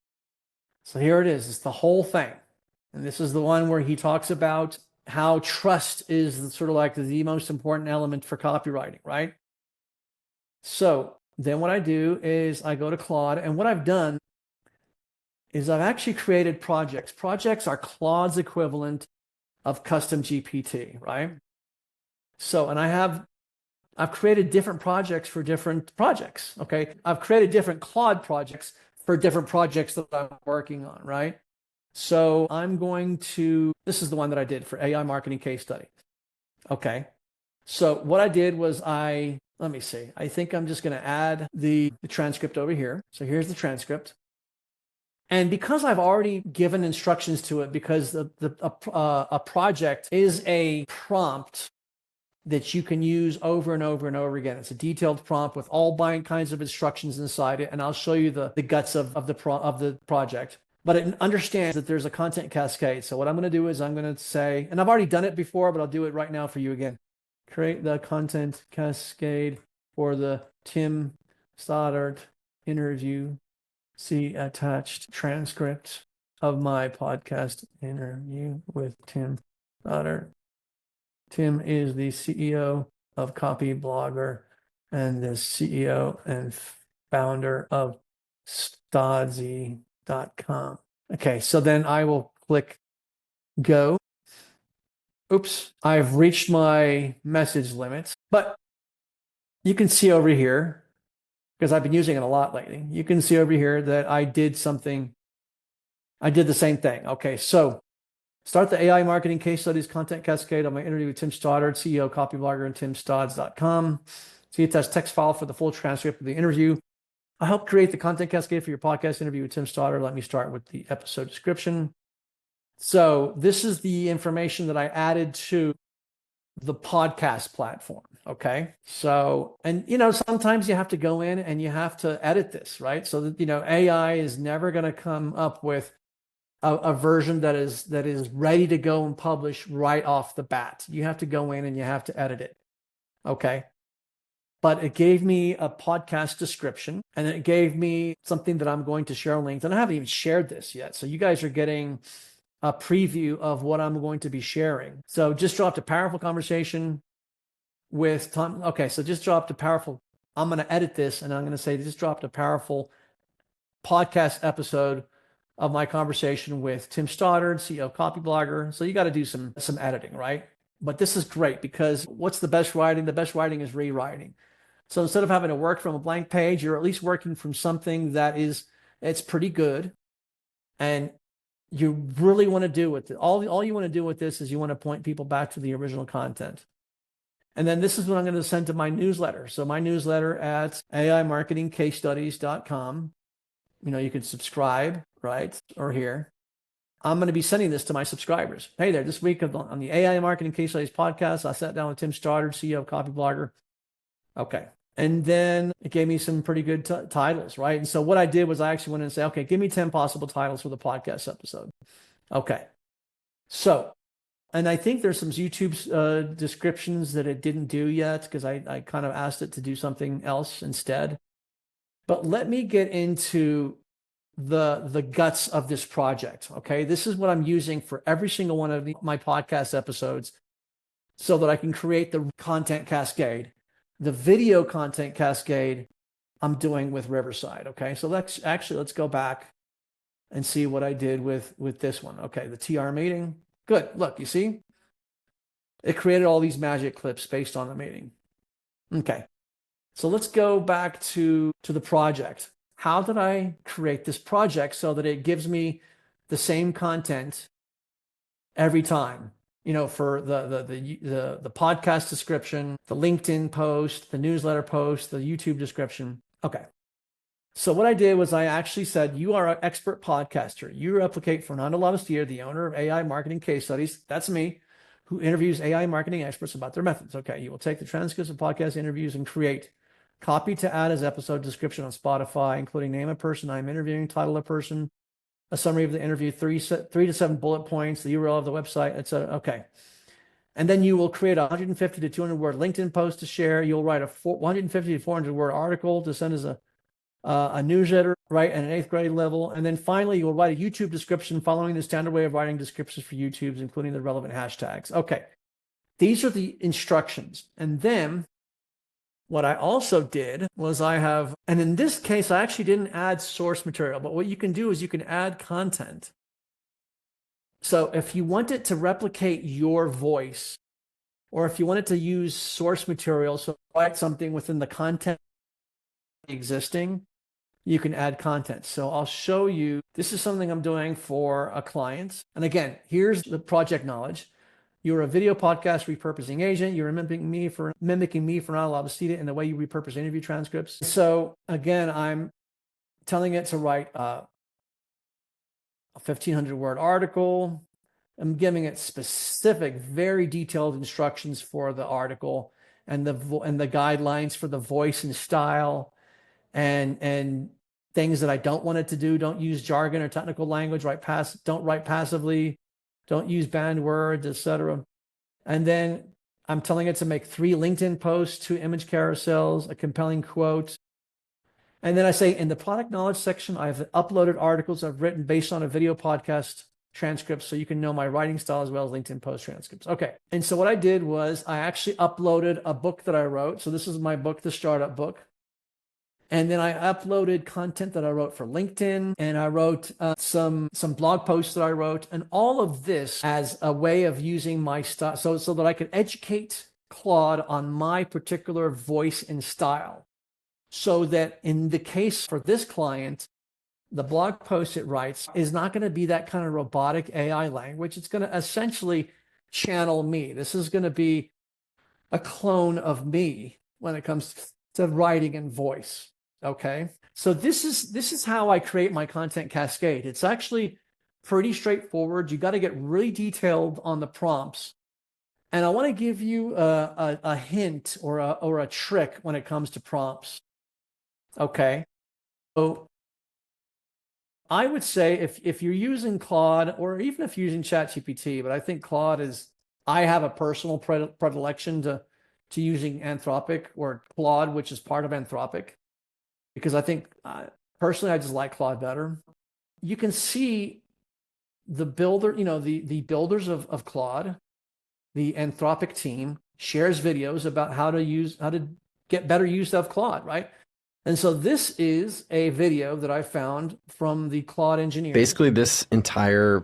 So here it is. It's the whole thing. And this is the one where he talks about how trust is sort of like the most important element for copywriting, right? So then what I do is I go to Claude, and what I've done is I've actually created projects. Projects are Claude's equivalent of custom GPT, right? So, and I've created different projects for different projects, okay? I've created different Claude projects for different projects that I'm working on, right? So this is the one that I did for AI marketing case study. Okay. So what I did was let me see. I think I'm just going to add the transcript over here. So here's the transcript. And because I've already given instructions to it, because a project is a prompt that you can use over and over and over again. It's a detailed prompt with all kinds of instructions inside it. And I'll show you the guts of the project. But it understands that there's a content cascade. So what I'm going to do is I'm going to say, and I've already done it before, but I'll do it right now for you again. Create the content cascade for the Tim Stoddard interview. See attached transcript of my podcast interview with Tim Stoddard. Tim is the CEO of Copy Blogger and the CEO and founder of Stodzy.com. Okay, so then I will click go. Oops, I've reached my message limits, but you can see over here, because I've been using it a lot lately, you can see over here that I did the same thing. Okay, so start the AI marketing case studies content cascade on my interview with Tim Stoddard, CEO, Copy Blogger, and timstods.com. See attached text file for the full transcript of the interview. I helped create the content cascade for your podcast interview with Tim Stoddard. Let me start with the episode description. So this is the information that I added to the podcast platform. Okay. So, and sometimes you have to go in and you have to edit this, right? So that, AI is never going to come up with a version that is ready to go and publish right off the bat. You have to go in and you have to edit it. Okay. But it gave me a podcast description, and it gave me something that I'm going to share on LinkedIn. I haven't even shared this yet. So you guys are getting a preview of what I'm going to be sharing. So just dropped a powerful conversation with Tom. Okay, so just dropped a powerful, I'm going to edit this and I'm going to say just dropped a powerful podcast episode of my conversation with Tim Stoddard, CEO of Copy Blogger. So you got to do some editing, right? But this is great because what's the best writing? The best writing is rewriting. So instead of having to work from a blank page, you're at least working from something it's pretty good. And you really want to do with it. All you want to do with this is you want to point people back to the original content. And then this is what I'm going to send to my newsletter. So my newsletter at aimarketingcasestudies.com, you can subscribe, right? Or here. I'm going to be sending this to my subscribers. Hey there, this week on the AI Marketing Case Studies podcast, I sat down with Tim Stoddard, CEO of Copy Blogger. Okay. And then it gave me some pretty good titles, right? And so what I did was I actually went in and said, okay, give me 10 possible titles for the podcast episode. Okay. So, and I think there's some YouTube descriptions that it didn't do yet because I kind of asked it to do something else instead. But let me get into the guts of this project, okay? This is what I'm using for every single one of my podcast episodes so that I can create the content cascade. The video content cascade I'm doing with Riverside. Okay. So let's go back and see what I did with this one. Okay. The TR meeting. Good. Look, you see, it created all these magic clips based on the meeting. Okay. So let's go back to the project. How did I create this project so that it gives me the same content every time? For the podcast description, the LinkedIn post, the newsletter post, the YouTube description. Okay. So what I did was I actually said, you are an expert podcaster. You replicate Fernando Labastida, the owner of AI Marketing Case Studies. That's me, who interviews AI marketing experts about their methods. Okay. You will take the transcripts of podcast interviews and create Copy to add as episode description on Spotify, including name of person I'm interviewing, title of person, a summary of the interview, 3 to 7 bullet points, the URL of the website, etc. Okay. And then you will create a 150 to 200 word LinkedIn post to share. You'll write a 150 to 400 word article to send as a newsletter, right, at an 8th grade level. And then finally, you will write a YouTube description following the standard way of writing descriptions for YouTubes, including the relevant hashtags. Okay. These are the instructions. And then what I also did was and in this case, I actually didn't add source material, but what you can do is you can add content. So if you want it to replicate your voice, or if you want it to use source material, so write something within the content existing, you can add content. So I'll show you, this is something I'm doing for a client. And again, here's the project knowledge. You're a video podcast repurposing agent. You're mimicking me, Fernando Labastida, in the way you repurpose interview transcripts. So again, I'm telling it to write a 1,500 word article. I'm giving it specific, very detailed instructions for the article and the guidelines for the voice and style, and things that I don't want it to do. Don't use jargon or technical language. Don't write passively. Don't use banned words, etc. And then I'm telling it to make 3 LinkedIn posts, 2 image carousels, a compelling quote. And then I say in the product knowledge section, I've uploaded articles I've written based on a video podcast transcript, so you can know my writing style as well as LinkedIn post transcripts. Okay. And so what I did was I actually uploaded a book that I wrote. So this is my book, the startup book. And then I uploaded content that I wrote for LinkedIn, and I wrote some blog posts that I wrote, and all of this as a way of using my style, so that I could educate Claude on my particular voice and style, so that in the case for this client, the blog post it writes is not going to be that kind of robotic AI language. It's going to essentially channel me. This is going to be a clone of me when it comes to writing and voice. Okay. So this is how I create my content cascade. It's actually pretty straightforward. You got to get really detailed on the prompts. And I want to give you a hint or a trick when it comes to prompts. Okay. So I would say if you're using Claude, or even if you're using ChatGPT, but I think Claude I have a personal predilection to using Anthropic or Claude, which is part of Anthropic, because I think personally, I just like Claude better. You can see the builder, the builders of Claude, the Anthropic team shares videos about how to get better use of Claude, right? And so this is a video that I found from the Claude engineer. Basically, this entire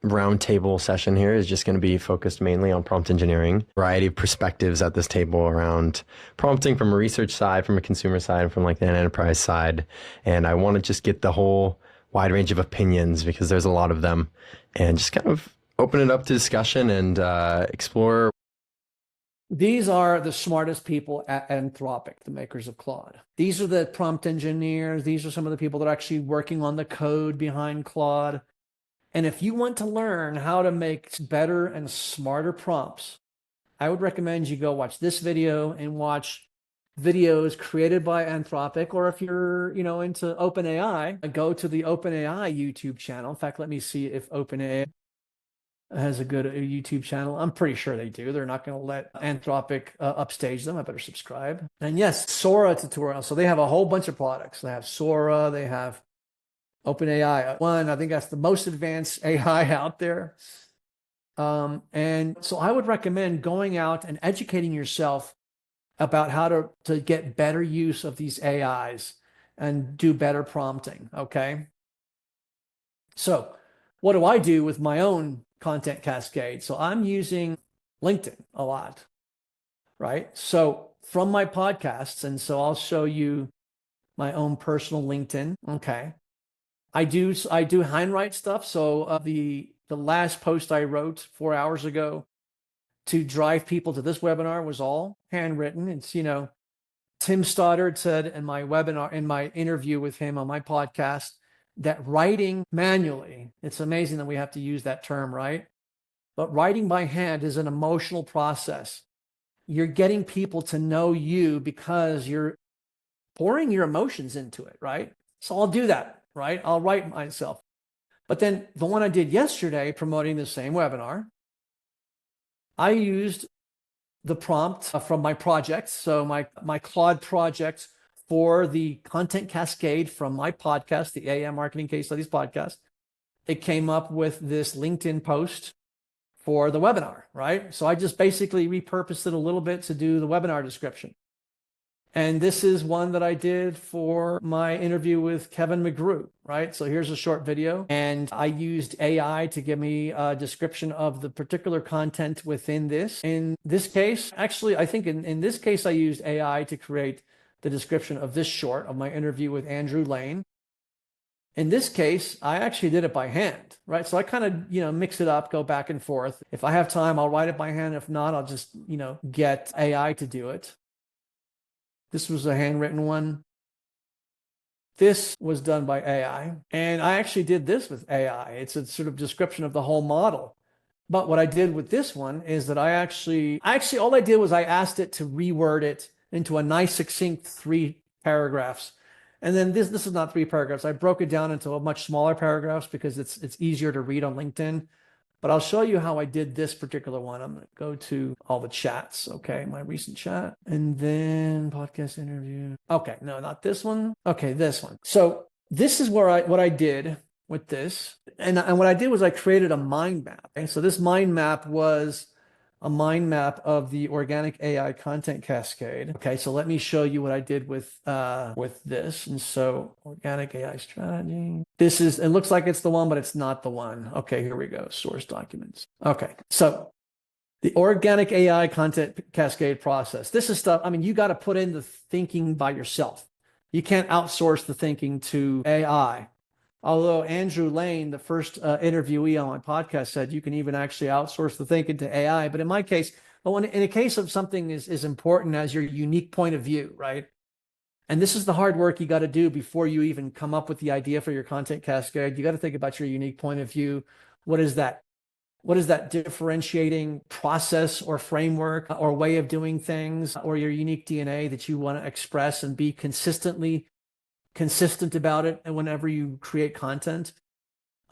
roundtable session here is just going to be focused mainly on prompt engineering. Variety of perspectives at this table around prompting from a research side, from a consumer side, and from like an enterprise side. And I want to just get the whole wide range of opinions, because there's a lot of them, and just kind of open it up to discussion and explore. These are the smartest people at Anthropic, the makers of Claude. These are the prompt engineers. These are some of the people that are actually working on the code behind Claude. And if you want to learn how to make better and smarter prompts, I would recommend you go watch this video and watch videos created by Anthropic. Or if you're, into OpenAI, go to the OpenAI YouTube channel. In fact, let me see if OpenAI has a good YouTube channel. I'm pretty sure they do. They're not going to let Anthropic upstage them. I better subscribe. And yes, Sora tutorial. So they have a whole bunch of products. They have Sora. They have OpenAI. One, I think that's the most advanced AI out there. And so I would recommend going out and educating yourself about how to get better use of these AIs and do better prompting. Okay. So what do I do with my own content cascade? So I'm using LinkedIn a lot, right? So from my podcasts, and so I'll show you my own personal LinkedIn. Okay. I do handwrite stuff. So the last post I wrote 4 hours ago to drive people to this webinar was all handwritten. It's, Tim Stoddard said in my webinar, in my interview with him on my podcast, that writing manually, it's amazing that we have to use that term, right? But writing by hand is an emotional process. You're getting people to know you because you're pouring your emotions into it, right? So I'll do that, right? I'll write myself. But then the one I did yesterday promoting the same webinar, I used the prompt from my project. So my Claude project for the content cascade from my podcast, the AI Marketing Case Studies podcast. It came up with this LinkedIn post for the webinar, right? So I just basically repurposed it a little bit to do the webinar description. And this is one that I did for my interview with Kevin McGrew, right? So here's a short video, and I used AI to give me a description of the particular content within this. In this case, actually, I think in this case, I used AI to create the description of this short of my interview with Andrew Lane. In this case, I actually did it by hand, right? So I kind of, mix it up, go back and forth. If I have time, I'll write it by hand. If not, I'll just, get AI to do it. This was a handwritten one. This was done by AI. And I actually did this with AI. It's a sort of description of the whole model. But what I did with this one is that I actually all I did was I asked it to reword it into a nice, succinct 3 paragraphs. And then this is not 3 paragraphs. I broke it down into a much smaller paragraphs because it's easier to read on LinkedIn. But I'll show you how I did this particular one. I'm going to go to all the chats. Okay, my recent chat. And then podcast interview. Okay, no, not this one. Okay, this one. So this is where what I did with this. And what I did was I created a mind map. Okay? So this mind map was a mind map of the Organic AI Content Cascade. Okay, so let me show you what I did with this. And so Organic AI strategy. This is, it looks like it's the one, but it's not the one. Okay, here we go. Source documents. Okay, so the Organic AI Content Cascade process. This is stuff, you got to put in the thinking by yourself. You can't outsource the thinking to AI. Although Andrew Lane, the first interviewee on my podcast, said you can even actually outsource the thinking to AI. But in my case, in a case of something is important as your unique point of view, right? And this is the hard work you got to do before you even come up with the idea for your content cascade. You got to think about your unique point of view. What is that? What is that differentiating process or framework or way of doing things or your unique DNA that you want to express and be consistent about it? And whenever you create content,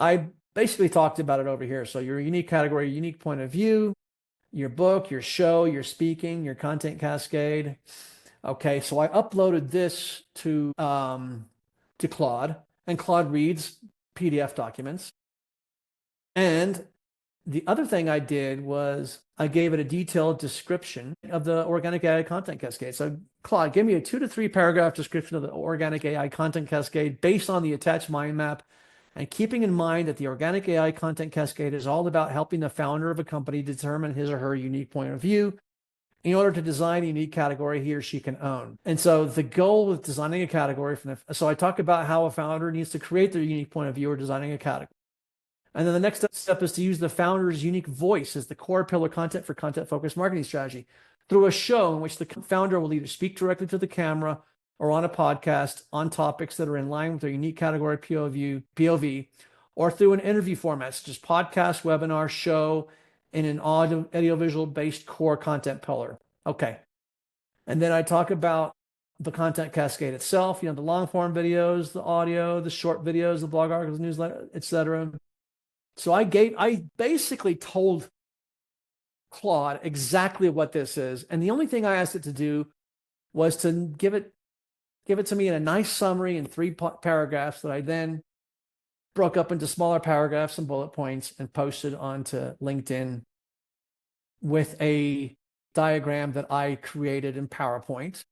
I basically talked about it over here. So your unique category, your unique point of view, your book, your show, your speaking, your content cascade. Okay, so I uploaded this to Claude, and Claude reads PDF documents. And the other thing I did was I gave it a detailed description of the Organic AI Content Cascade. So Claude, give me a 2 to 3 paragraph description of the Organic AI Content Cascade based on the attached mind map, and keeping in mind that the Organic AI Content Cascade is all about helping the founder of a company determine his or her unique point of view in order to design a unique category he or she can own. And so the goal with designing a category, so I talk about how a founder needs to create their unique point of view or designing a category. And then the next step is to use the founder's unique voice as the core pillar content for content-focused marketing strategy through a show in which the founder will either speak directly to the camera or on a podcast on topics that are in line with their unique category POV, or through an interview format, such as podcast, webinar, show, in an audio-visual-based core content pillar. Okay. And then I talk about the content cascade itself, the long-form videos, the audio, the short videos, the blog articles, newsletter, etc. So I basically told Claude exactly what this is. And the only thing I asked it to do was to give it to me in a nice summary in 3 paragraphs that I then broke up into smaller paragraphs and bullet points and posted onto LinkedIn with a diagram that I created in PowerPoint.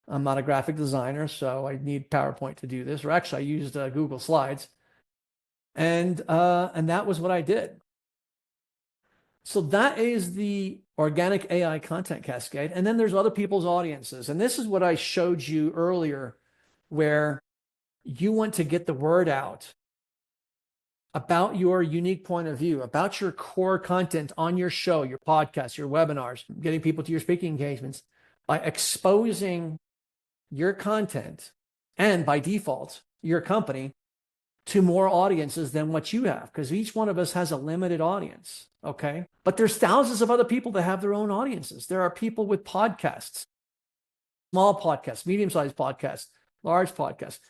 I'm not a graphic designer, so I need PowerPoint to do this. Or actually, I used Google Slides. And that was what I did. So that is the Organic AI Content Cascade. And then there's other people's audiences. And this is what I showed you earlier, where you want to get the word out about your unique point of view, about your core content on your show, your podcast, your webinars, getting people to your speaking engagements by exposing your content and by default, your company to more audiences than what you have, because each one of us has a limited audience. Okay. But there's thousands of other people that have their own audiences. There are people with podcasts small podcasts, medium-sized podcasts, large podcasts.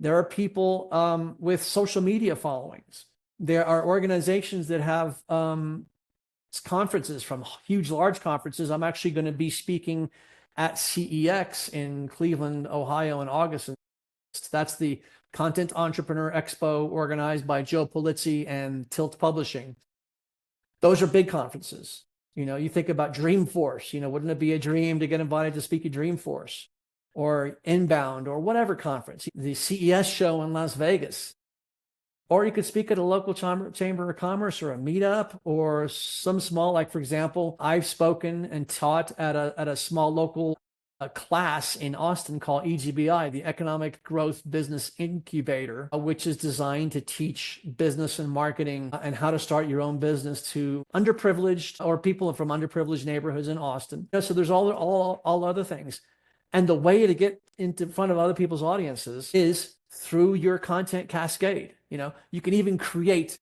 There are people with social media followings. There are organizations that have conferences, from huge, large conferences. I'm actually going to be speaking at CEX in Cleveland, Ohio in August. That's the Content Entrepreneur Expo organized by Joe Polizzi and Tilt Publishing. Those are big conferences. You think about Dreamforce, wouldn't it be a dream to get invited to speak at Dreamforce or Inbound or whatever conference, the CES show in Las Vegas? Or you could speak at a local chamber of commerce or a meetup or some small, like, for example, I've spoken and taught at a small local class in Austin called EGBI, the Economic Growth Business Incubator, which is designed to teach business and marketing and how to start your own business to underprivileged or people from underprivileged neighborhoods in Austin. So there's all other things. And the way to get into front of other people's audiences is through your content cascade. You can even create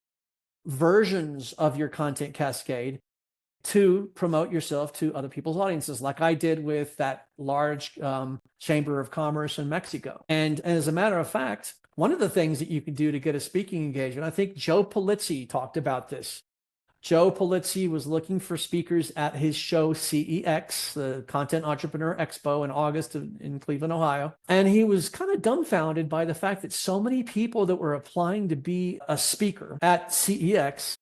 versions of your content cascade to promote yourself to other people's audiences, like I did with that large chamber of commerce in Mexico. And as a matter of fact, one of the things that you can do to get a speaking engagement, I think Joe Polizzi talked about this. Joe Polizzi was looking for speakers at his show CEX, the Content Entrepreneur Expo in August in Cleveland, Ohio. And he was kind of dumbfounded by the fact that so many people that were applying to be a speaker at CEX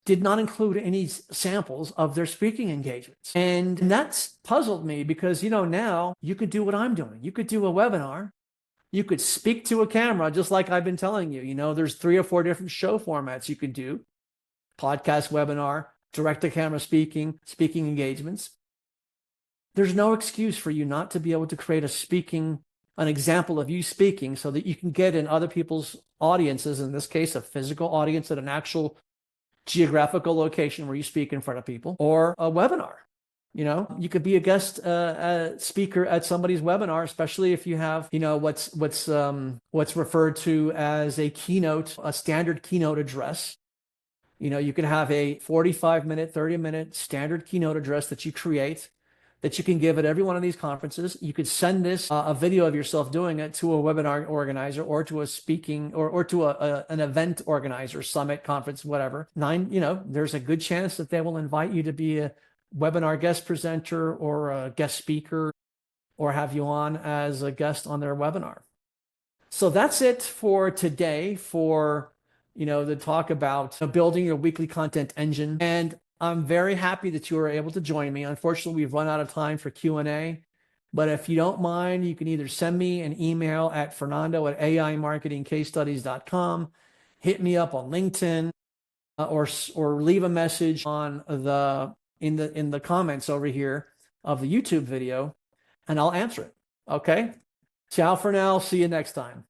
did not include any samples of their speaking engagements. And that's puzzled me because, now you could do what I'm doing. You could do a webinar. You could speak to a camera, just like I've been telling you. There's 3 or 4 different show formats you can do: podcast, webinar, direct-to-camera speaking engagements. There's no excuse for you not to be able to create an example of you speaking so that you can get in other people's audiences, in this case, a physical audience at an actual geographical location where you speak in front of people, or a webinar. You could be a guest speaker at somebody's webinar, especially if you have, what's referred to as a standard keynote address. You can have a 45-minute, 30-minute standard keynote address that you create, that you can give at every one of these conferences. You could send this, a video of yourself doing it, to a webinar organizer or to a speaking or to an event organizer, summit, conference, whatever. There's a good chance that they will invite you to be a webinar guest presenter or a guest speaker, or have you on as a guest on their webinar. So that's it for today for the talk about building your weekly content engine. And I'm very happy that you were able to join me. Unfortunately, we've run out of time for Q&A, but if you don't mind, you can either send me an email at fernando@aimarketingcasestudies.com, hit me up on LinkedIn, or leave a message on in the comments over here of the YouTube video, and I'll answer it. Okay? Ciao for now. See you next time.